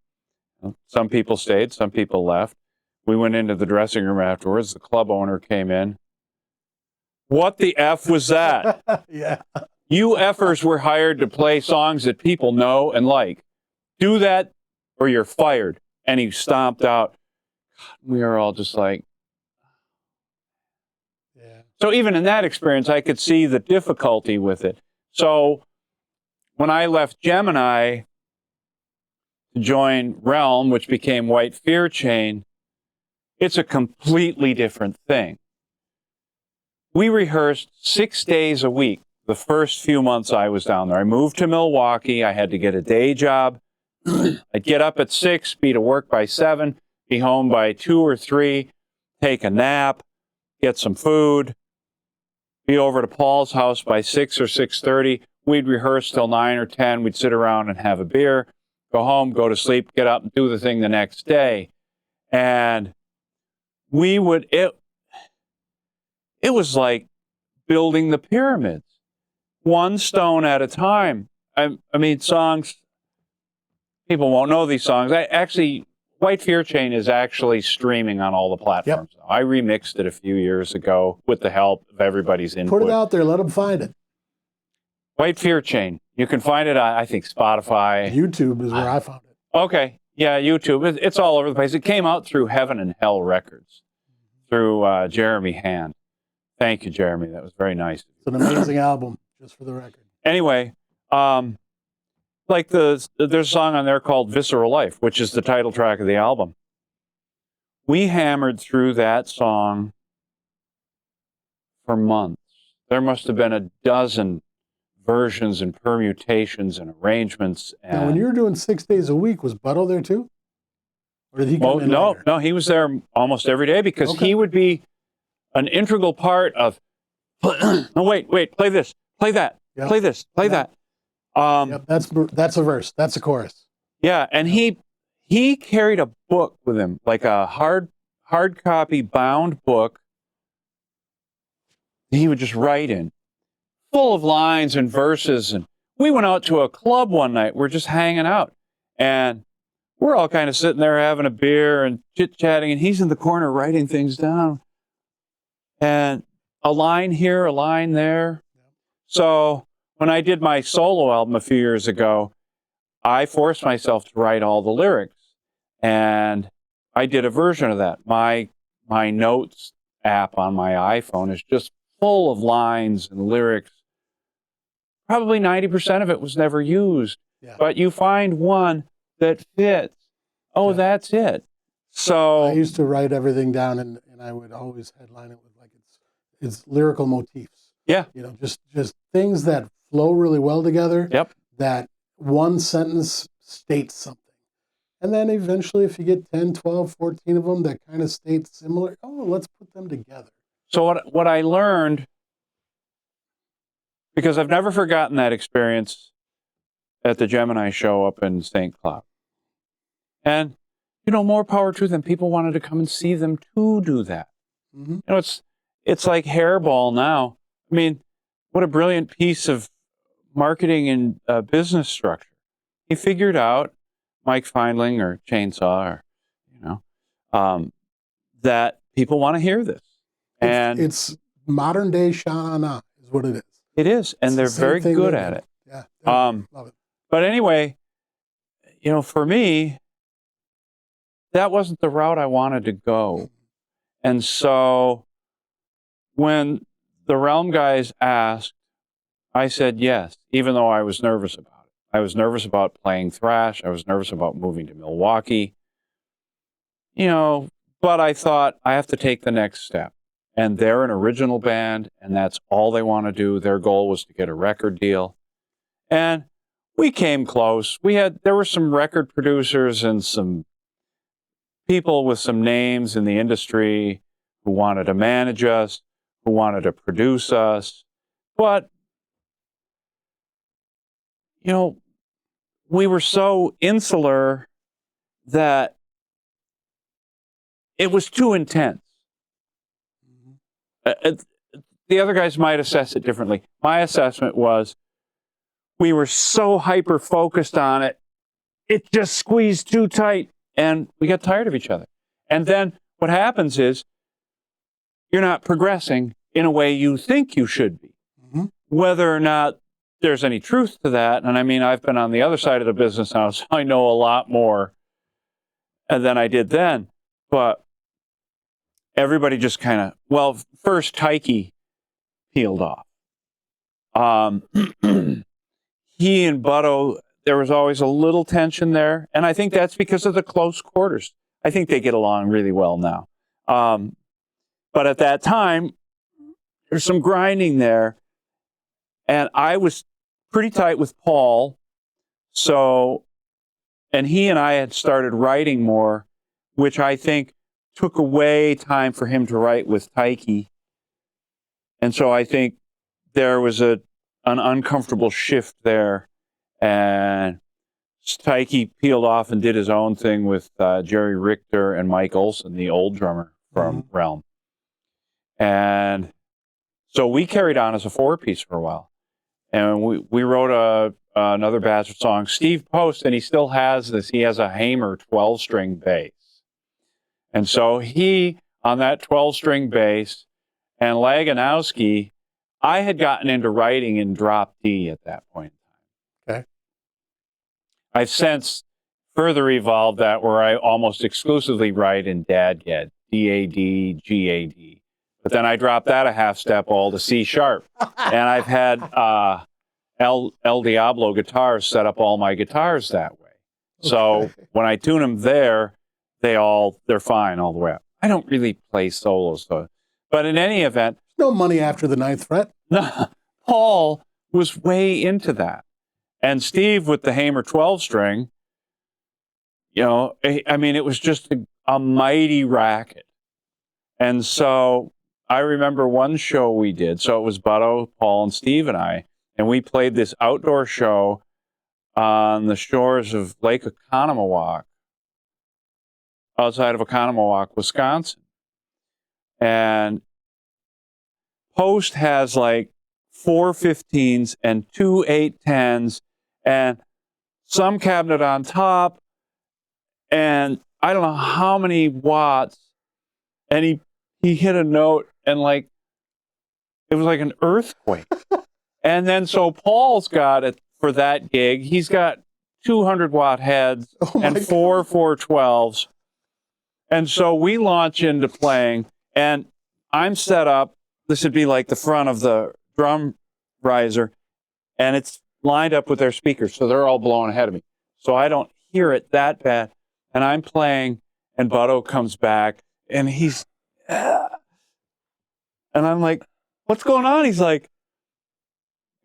Some people stayed, some people left. We went into the dressing room afterwards. The club owner came in. What the F was that? Yeah. You effers were hired to play songs that people know and like. Do that or you're fired. And he stomped out. We were all just like, yeah. So even in that experience, I could see the difficulty with it. So when I left Gemini to join Realm, which became White Fear Chain, it's a completely different thing. We rehearsed 6 days a week the first few months I was down there. I moved to Milwaukee. I had to get a day job. I'd get up at 6, be to work by 7, be home by 2 or 3, take a nap, get some food, be over to Paul's house by 6 or 6:30. We'd rehearse till 9 or 10. We'd sit around and have a beer, go home, go to sleep, get up and do the thing the next day. And it was like building the pyramids, one stone at a time. I mean, songs, people won't know these songs. White Fear Chain is actually streaming on all the platforms. Yep. I remixed it a few years ago with the help of everybody's input. Put it out there. Let them find it. White Fear Chain. You can find it on, I think, Spotify. YouTube is where I found it. Okay. Yeah, YouTube. It's all over the place. It came out through Heaven and Hell Records, through Jeremy Hand. Thank you, Jeremy. That was very nice. It's an amazing album, just for the record. Anyway, like there's a song on there called Visceral Life, which is the title track of the album. We hammered through that song for months. There must have been a dozen versions and permutations and arrangements. And now, when you were doing 6 days a week, was Butto there too? Or did he come in later? No, he was there almost every day because he would be an integral part of, no, wait, play this, play that, play this, play that. That's a verse. That's a chorus. Yeah, and he carried a book with him, like a hard copy bound book. He would just write in, full of lines and verses. And we went out to a club one night. We're just hanging out, and we're all kind of sitting there having a beer and chit-chatting, and he's in the corner writing things down. And a line here, a line there. So when I did my solo album a few years ago, I forced myself to write all the lyrics. And I did a version of that. My notes app on my iPhone is just full of lines and lyrics. Probably 90% of it was never used. Yeah. But you find one that fits. Oh, that's it. So I used to write everything down, and I would always headline it with like it's lyrical motifs. Yeah. You know, just things that flow really well together. Yep. That one sentence states something. And then eventually, if you get 10, 12, 14 of them that kind of state similar, let's put them together. So what I learned, because I've never forgotten that experience at the Gemini show up in St. Cloud. And, more power to them. People wanted to come and see them to do that. Mm-hmm. It's like Hairball now. I mean, what a brilliant piece of marketing and business structure. he figured out Mike Findling or Chainsaw, or, that people want to hear this. And it's modern day Sha-na-na is what it is. It is, and they're very good at it. Yeah, love it. But anyway, for me, that wasn't the route I wanted to go. And so when the Realm guys asked, I said yes, even though I was nervous about it. I was nervous about playing thrash. I was nervous about moving to Milwaukee. But I thought I have to take the next step. And they're an original band, and that's all they want to do. Their goal was to get a record deal. And we came close. There were some record producers and some people with some names in the industry who wanted to manage us, who wanted to produce us. But, we were so insular that it was too intense. The other guys might assess it differently. My assessment was we were so hyper-focused on it, it just squeezed too tight, and we got tired of each other. And then what happens is you're not progressing in a way you think you should be. Mm-hmm. Whether or not there's any truth to that, and I mean, I've been on the other side of the business now, so I know a lot more than I did then. But everybody just kind of, first Taiki peeled off. He and Butto, there was always a little tension there, and I think that's because of the close quarters. I think they get along really well now. But at that time, there's some grinding there, and I was pretty tight with Paul, and he and I had started writing more, which I think took away time for him to write with Taiki. And so I think there was an uncomfortable shift there. And Taiki peeled off and did his own thing with Jerry Richter and Mike Olson, the old drummer from Realm. And so we carried on as a four-piece for a while. And we wrote another batch of songs. Steve Post, and he still has this, he has a Hamer 12-string bass. And so he, on that 12-string bass, and Laganowski, I had gotten into writing in drop D at that point in time. Okay. I've since further evolved that where I almost exclusively write in DAD-GAD, D-A-D, G-A-D. But then I dropped that a half step all to C sharp. And I've had El Diablo guitars set up all my guitars that way. So when I tune them there, they're fine all the way up. I don't really play solos, though. But in any event, no money after the ninth fret. Paul was way into that. And Steve with the Hamer 12-string, I mean, it was just a mighty racket. And so I remember one show we did. So it was Butto, Paul, and Steve and I. And we played this outdoor show on the shores of Lake Oconomowoc, outside of Oconomowoc, Wisconsin. And Post has like 4 15s and 2 810s and some cabinet on top, and I don't know how many watts. And he hit a note, and like it was like an earthquake. And then so Paul's got it for that gig. He's got 200-watt heads and 4 412s. And so we launch into playing, and I'm set up. This would be like the front of the drum riser, and it's lined up with their speakers, so they're all blowing ahead of me. So I don't hear it that bad. And I'm playing, and Butto comes back, and he's... And I'm like, what's going on? He's like,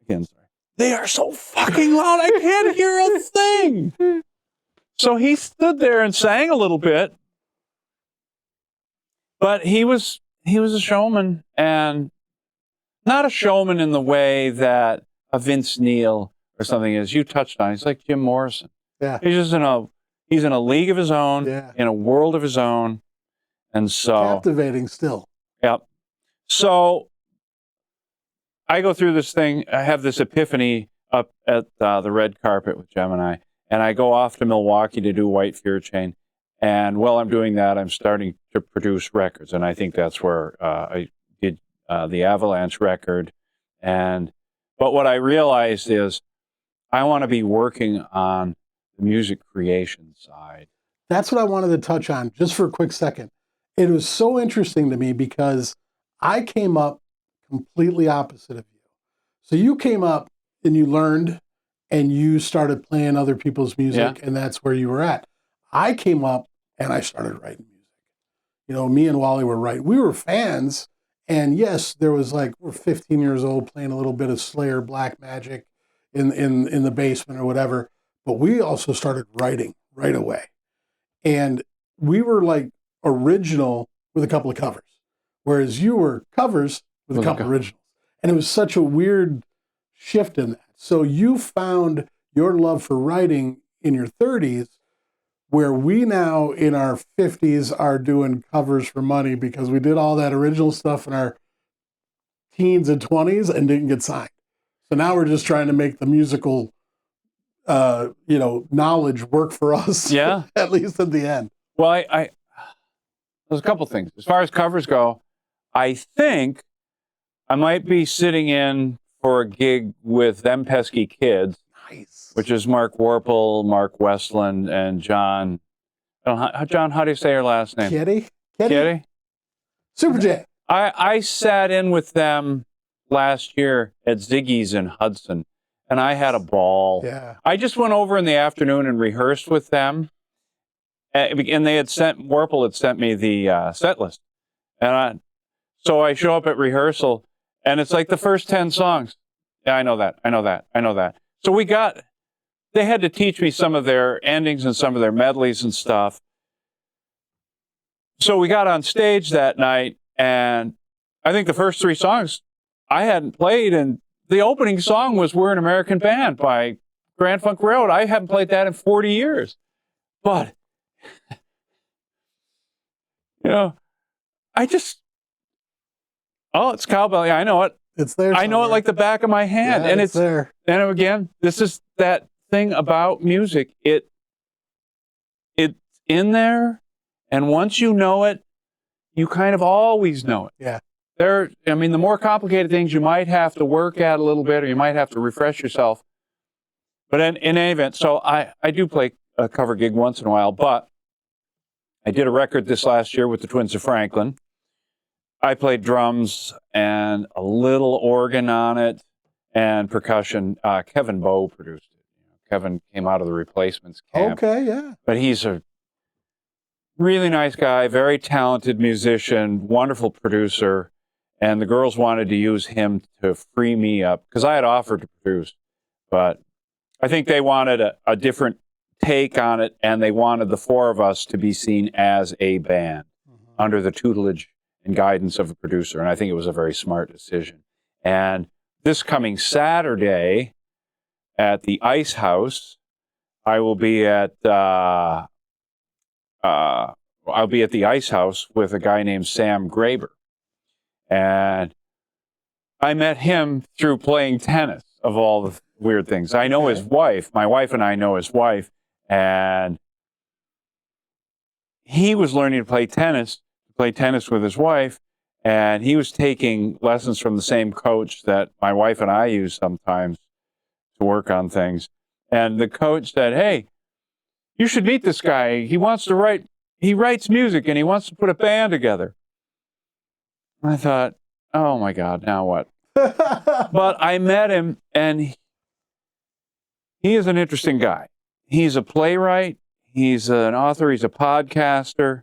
again, sorry. They are so fucking loud, I can't hear a thing. So he stood there and sang a little bit. But he was a showman, and not a showman in the way that a Vince Neil or something is. You touched on. He's like Jim Morrison. Yeah. He's in a league of his own, in a world of his own, and so captivating still. Yep. So I go through this thing. I have this epiphany up at the red carpet with Gemini, and I go off to Milwaukee to do White Fear Chain. And while I'm doing that, I'm starting to produce records, and I think that's where I did the Avalanche record. But what I realized is I want to be working on the music creation side. That's what I wanted to touch on just for a quick second. It was so interesting to me because I came up completely opposite of you. So you came up and you learned and you started playing other people's music, and that's where you were at. I came up and I started writing music. You know, me and Wally were writing. We were fans, and yes, there was like, we're 15 years old playing a little bit of Slayer, Black Magic in the basement or whatever, but we also started writing right away. And we were like original with a couple of covers, whereas you were covers with a couple of originals. And it was such a weird shift in that. So you found your love for writing in your 30s, where we now in our 50s are doing covers for money because we did all that original stuff in our teens and 20s and didn't get signed. So now we're just trying to make the musical knowledge work for us. Yeah. At least at the end. Well, there's a couple things. As far as covers go, I think I might be sitting in for a gig with Them Pesky Kids. Nice. Which is Mark Warple, Mark Westland, and John. John, how do you say her last name? Kitty? Super J. I sat in with them last year at Ziggy's in Hudson, and I had a ball. Yeah. I just went over in the afternoon and rehearsed with them, and Warple had sent me the set list, and so I show up at rehearsal, and it's like the first 10 songs. Yeah, I know that. So they had to teach me some of their endings and some of their medleys and stuff. So we got on stage that night, and I think the first 3 songs I hadn't played, and the opening song was We're an American Band by Grand Funk Railroad. I haven't played that in 40 years. But, it's Cowbell. I know it. It's there. I know it like the back of my hand. Yeah, and it's there. And again, this is that thing about music. It's in there, and once you know it, you kind of always know it. Yeah. The more complicated things you might have to work at a little bit, or you might have to refresh yourself. But in any event, so I do play a cover gig once in a while, but I did a record this last year with the Twins of Franklin. I played drums and a little organ on it and percussion. Kevin Bowe produced it. Kevin came out of the Replacements camp. Okay, yeah. But he's a really nice guy, very talented musician, wonderful producer. And the girls wanted to use him to free me up because I had offered to produce. But I think they wanted a different take on it, and they wanted the 4 of us to be seen as a band under the tutelage and guidance of a producer. And I think it was a very smart decision. And this coming Saturday at the Ice House, I will be at the Ice House with a guy named Sam Graber. And I met him through playing tennis, of all the weird things. I know his wife. My wife and I know his wife. And he was learning to play tennis with his wife. And he was taking lessons from the same coach that my wife and I use sometimes to work on things. And the coach said, "Hey, you should meet this guy. He writes music and he wants to put a band together." I thought, oh my God, now what? But I met him, and he is an interesting guy. He's a playwright. He's an author. He's a podcaster.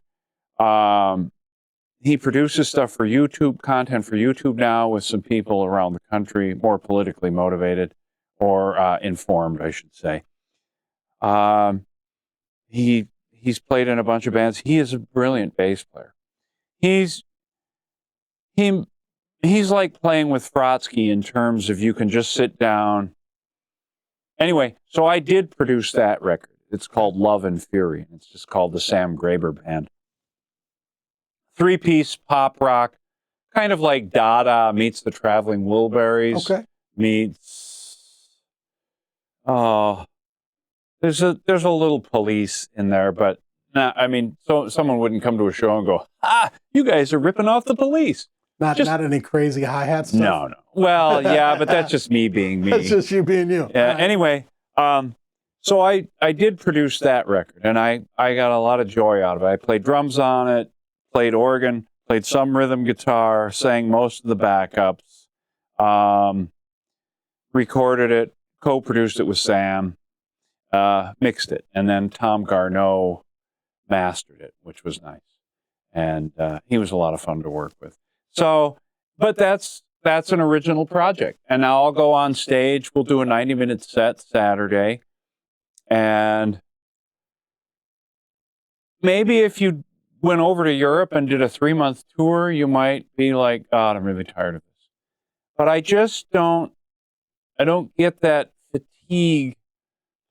He produces stuff for YouTube, content for YouTube now with some people around the country, more politically motivated or informed, I should say. He's played in a bunch of bands. He is a brilliant bass player. He's like playing with Frotsky in terms of you can just sit down. Anyway, so I did produce that record. It's called Love and Fury. It's just called the Sam Graber Band. 3-piece pop rock, kind of like Dada meets the Traveling Wilburys, meets there's a little police in there, but I mean, so someone wouldn't come to a show and go, you guys are ripping off the police. Not any crazy hi-hat stuff? No. Well, yeah, but that's just me being me. That's just you being you. Yeah. Right. Anyway, so I did produce that record, and I got a lot of joy out of it. I played drums on it, played organ, played some rhythm guitar, sang most of the backups, recorded it, co-produced it with Sam, mixed it, and then Tom Garneau mastered it, which was nice. And he was a lot of fun to work with. So, but that's an original project. And now I'll go on stage. We'll do a 90-minute set Saturday. And maybe if you went over to Europe and did a 3-month tour, you might be like, God, I'm really tired of this. But I don't get that fatigue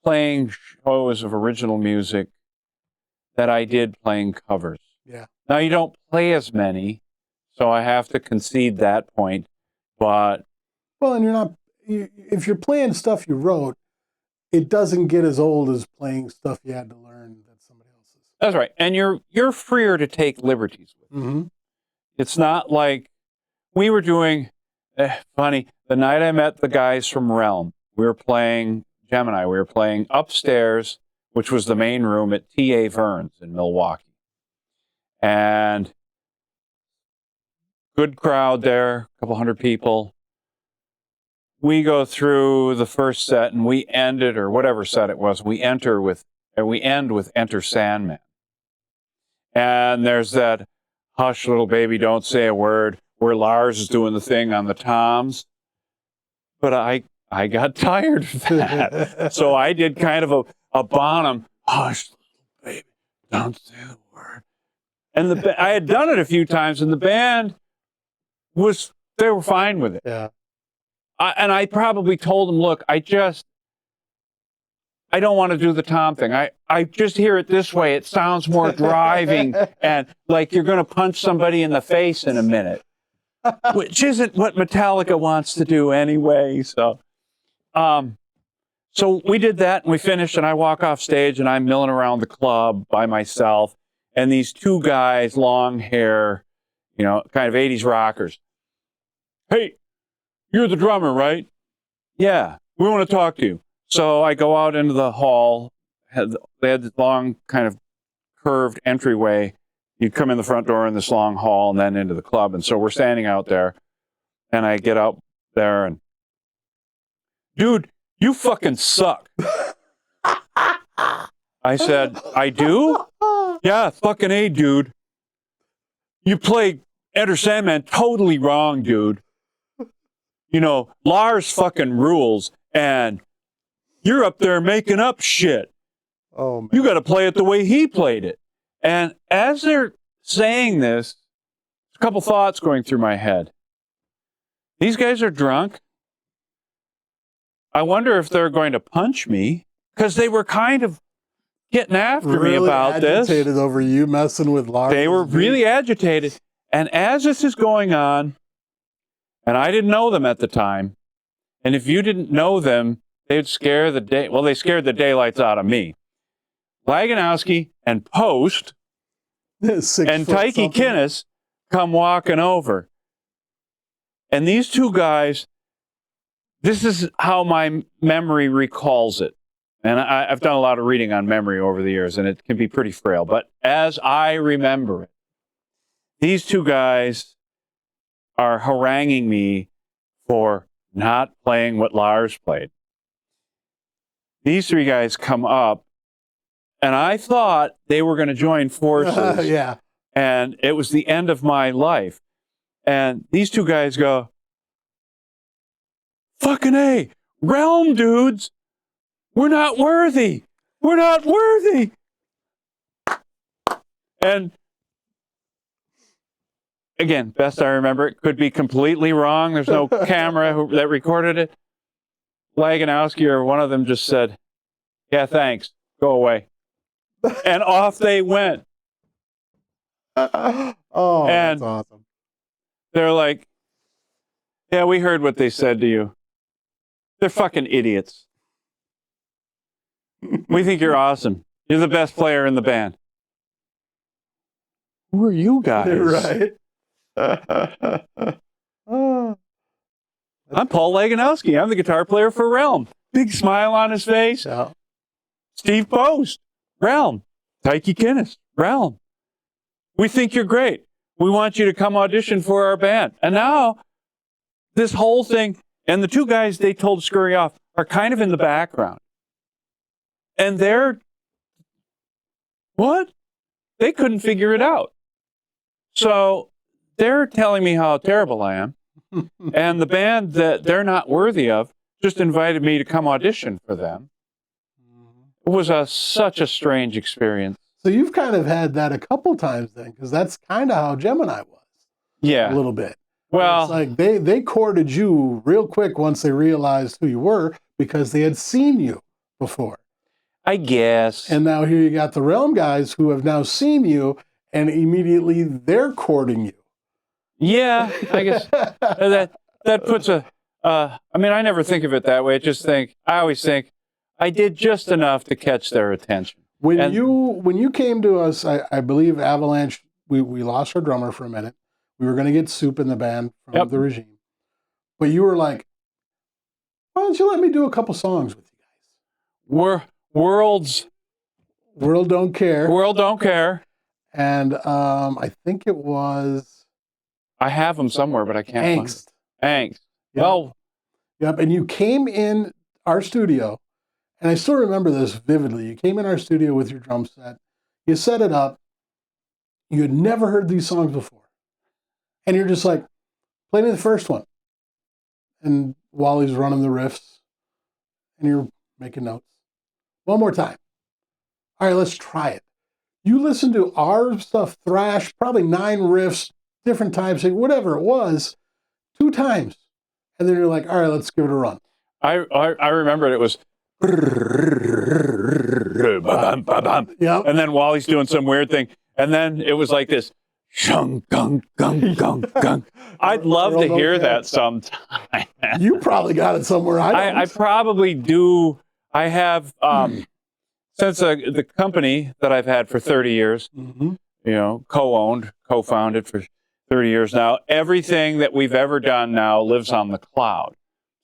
playing shows of original music that I did playing covers. Yeah. Now you don't play as many, so I have to concede that point. But and if you're playing stuff you wrote, it doesn't get as old as playing stuff you had to learn that somebody else is. That's right, and you're freer to take liberties with it. Mm-hmm. It's not like we were doing. Funny, the night I met the guys from Realm, we were playing Gemini. We were playing upstairs, which was the main room at T.A. Vern's in Milwaukee. And good crowd there, a couple hundred people. We go through the first set and we end it, or whatever set it was, we end with Enter Sandman. And there's that Hush Little Baby Don't Say a Word where Lars is doing the thing on the toms. But I got tired of that. So I did kind of a Bonham, Hush Little Baby Don't Say a Word. And I had done it a few times, and the band they were fine with it. Yeah. And I probably told them, look, I don't want to do the tom thing. I just hear it this way. It sounds more driving and like you're going to punch somebody in the face in a minute, which isn't what Metallica wants to do anyway. So we did that and we finished, and I walk off stage and I'm milling around the club by myself. And these two guys, long hair, kind of 80s rockers. Hey, you're the drummer, right? Yeah, we want to talk to you. So I go out into the hall. They had this long kind of curved entryway. You'd come in the front door in this long hall and then into the club. And so we're standing out there. And I get out there and, dude, you fucking suck. I said, I do? Yeah, fucking A, dude. You play Enter Sandman totally wrong, dude. Lars fucking rules, and you're up there making up shit. Oh, man. You got to play it the way he played it. And as they're saying this, a couple thoughts going through my head. These guys are drunk. I wonder if they're going to punch me, because they were kind of getting after me about this. Agitated over you messing with Lars. They were really agitated. And as this is going on, and I didn't know them at the time, and if you didn't know them, they scared the daylights out of me. Laganowski and Post and Tyke Kinnis come walking over. And these two guys, this is how my memory recalls it. And I've done a lot of reading on memory over the years, and it can be pretty frail. But as I remember it, these two guys are haranguing me for not playing what Lars played. These three guys come up, and I thought they were going to join forces. Yeah. And it was the end of my life. And these two guys go, fucking A, Realm dudes, we're not worthy. We're not worthy. And again, best I remember, it could be completely wrong. There's no camera that recorded it. Laganowski or one of them just said, yeah, thanks. Go away. And off they went. Oh, and that's awesome. They're like, yeah, we heard what they said to you. They're fucking idiots. We think you're awesome. You're the best player in the band. Who are you guys? Right. I'm Paul Laganowski. I'm the guitar player for Realm. Big smile on his face. Yeah. Steve Post, Realm. Tyke Kinnis, Realm. We think you're great. We want you to come audition for our band. And now, this whole thing, and the two guys they told to scurry off are kind of in the background. And they're, what? They couldn't figure it out. So they're telling me how terrible I am. And the band that they're not worthy of just invited me to come audition for them. It was such a strange experience. So you've kind of had that a couple times then, because that's kind of how Gemini was. Yeah. A little bit. Well, it's like they courted you real quick once they realized who you were because they had seen you before. I guess. And now here you got the Realm guys who have now seen you and immediately they're courting you. Yeah, I guess that puts I mean, I never think of it that way. I always think I did just enough to catch their attention. When you came to us, I believe Avalanche, we lost our drummer for a minute. We were going to get Soup in the band from the Regime. But you were like, why don't you let me do a couple songs with you guys? World Don't Care. World Don't Care. And I think it was... I have them somewhere, but I can't Angst. Find it. Angst. Yep. Well... Yep, and you came in our studio, and I still remember this vividly. You came in our studio with your drum set. You set it up. You had never heard these songs before. And you're just like, play me the first one. And Wally's running the riffs, and you're making notes. One more time. All right, let's try it. You listen to our stuff thrash, probably 9 riffs, different times, whatever it was, 2 times. And then you're like, all right, let's give it a run. I remember it was... Yep. And then Wally's doing some weird thing. And then it was like this... Shung, gung, gung, gung, gung. I'd love to hear that sometime. You probably got it somewhere. I probably do. I have, since the company that I've had for 30 years, co-founded for 30 years now, everything that we've ever done now lives on the cloud.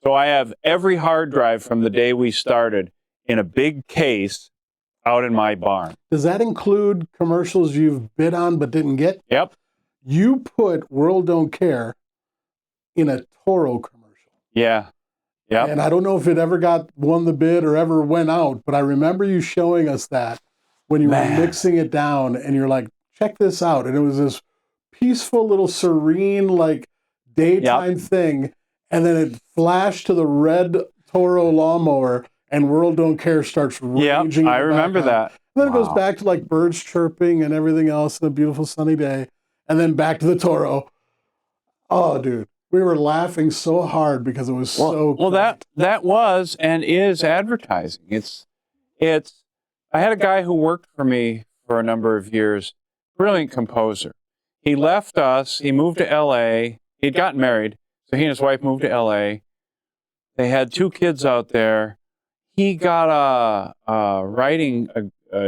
So I have every hard drive from the day we started in a big case out in my barn. Does that include commercials you've bid on but didn't get? Yep. You put World Don't Care in a Toro commercial. Yeah. Yep. And I don't know if it ever won the bid or ever went out, but I remember you showing us that when you were mixing it down and you're like, check this out. And it was this peaceful little serene, like daytime thing. And then it flashed to the red Toro lawnmower. And World Don't Care starts raging. Yeah, I remember that. And then it goes back to like birds chirping and everything else on a beautiful sunny day. And then back to the Toro. Oh, dude. We were laughing so hard because it was so Well, that was and is advertising. It's I had a guy who worked for me for a number of years, brilliant composer. He left us, he moved to LA. He'd gotten married, so he and his wife moved to LA. They had 2 kids out there. He got a writing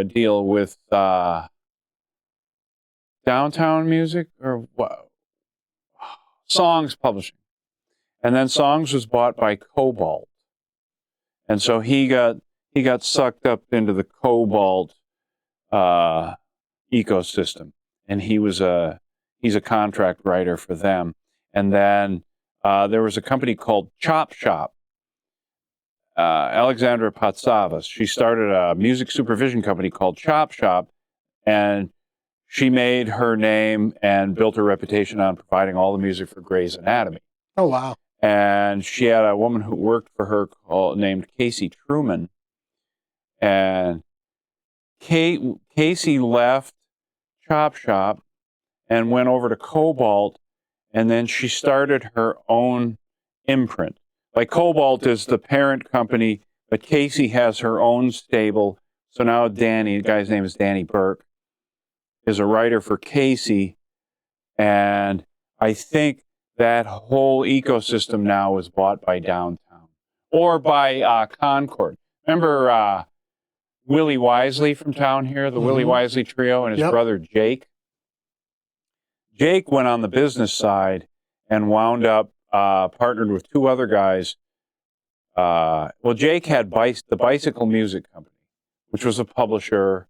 deal with Downtown Music or what? Songs Publishing. And then Songs was bought by Cobalt. And so he got sucked up into the Cobalt ecosystem. And he's a contract writer for them. And then there was a company called Chop Shop. Alexandra Patsavas. She started a music supervision company called Chop Shop, and she made her name and built her reputation on providing all the music for Grey's Anatomy. Oh, wow. And she had a woman who worked for her named Casey Truman. And Casey left Chop Shop and went over to Cobalt, and then she started her own imprint. Like Cobalt is the parent company, but Casey has her own stable. So now Danny, the guy's name is Danny Burke, is a writer for Casey. And I think that whole ecosystem now is bought by Downtown or by Concord. Remember Willie Wisely from town here, the Willie Wisely Trio, and his brother Jake. Jake went on the business side and wound up partnered with two other guys. Jake had the Bicycle Music Company, which was a publisher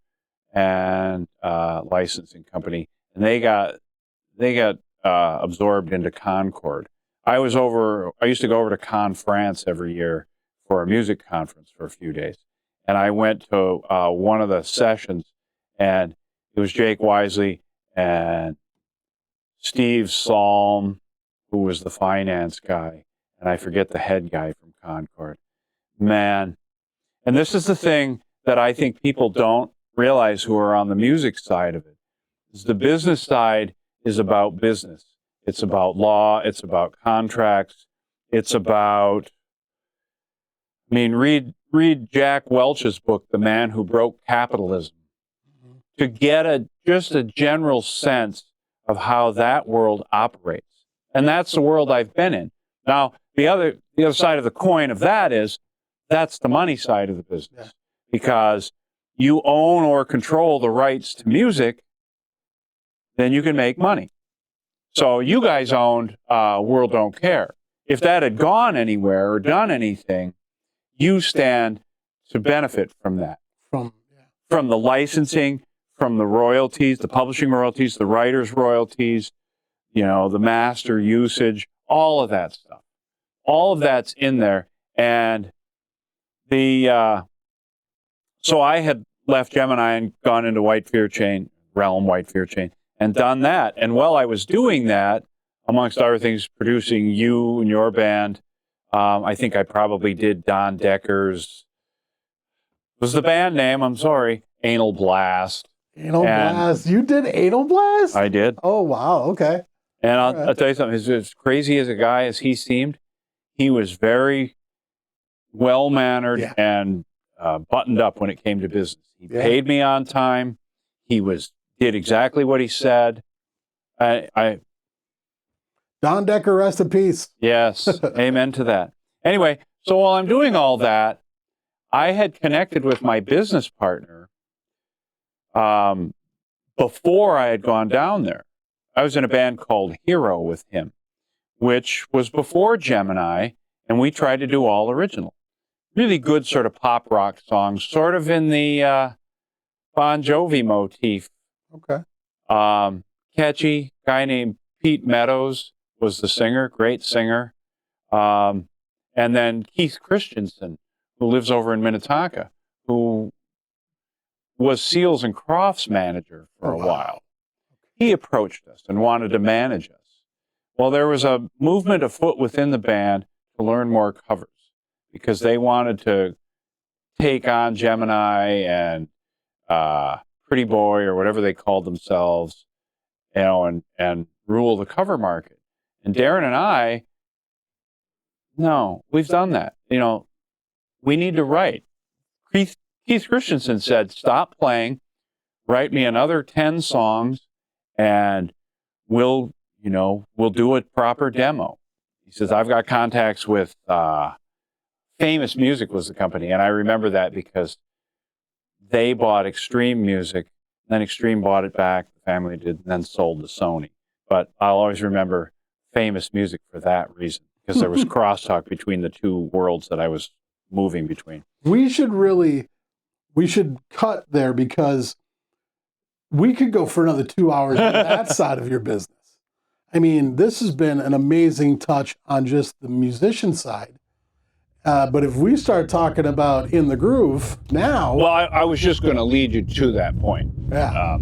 and licensing company, and they got absorbed into Concord. I used to go over to Con France every year for a music conference for a few days, and I went to one of the sessions, and it was Jake Wisely and Steve Salm, who was the finance guy, and I forget the head guy from Concord. Man, and this is the thing that I think people don't realize who are on the music side of it, is the business side is about business. It's about law. It's about contracts. It's about, read Jack Welch's book, The Man Who Broke Capitalism, to get just a general sense of how that world operates. And that's the world I've been in. Now, the other side of the coin of that is, that's the money side of the business. Because you own or control the rights to music, then you can make money. So you guys owned World Don't Care. If that had gone anywhere or done anything, you stand to benefit from that. From the licensing, from the royalties, the publishing royalties, the writer's royalties, the master usage, all of that stuff. All of that's in there. And so I had left Gemini and gone into White Fear Chain, and done that. And while I was doing that, amongst other things, producing you and your band, I think I probably did Don Decker's, was the band name, I'm sorry, Anal Blast. Blast. You did Anal Blast? I did. Oh, wow. Okay. And I'll tell you something, as crazy as a guy as he seemed, he was very well-mannered and buttoned up when it came to business. He paid me on time. He did exactly what he said. Don Decker, rest in peace. Yes, amen to that. Anyway, so while I'm doing all that, I had connected with my business partner before I had gone down there. I was in a band called Hero with him, which was before Gemini, and we tried to do all original. Really good sort of pop rock songs, sort of in the Bon Jovi motif. Okay. Catchy. Guy named Pete Meadows was the singer, great singer. And then Keith Christensen, who lives over in Minnetonka, who was Seals and Crofts' manager for a while. He approached us and wanted to manage us. Well, there was a movement afoot within the band to learn more covers because they wanted to take on Gemini and Pretty Boy or whatever they called themselves, and rule the cover market. And Darren and I, no, we've done that. We need to write. Keith Christensen said, stop playing, write me another 10 songs, and we'll do a proper demo. He says, I've got contacts with Famous Music was the company, and I remember that because they bought Extreme Music, then Extreme bought it back, the family did, and then sold to Sony. But I'll always remember Famous Music for that reason, because there was crosstalk between the two worlds that I was moving between. We should cut there because we could go for another 2 hours on that side of your business. This has been an amazing touch on just the musician side. But if we start talking about In the Groove now... Well, I was just going to lead you to that point. Yeah.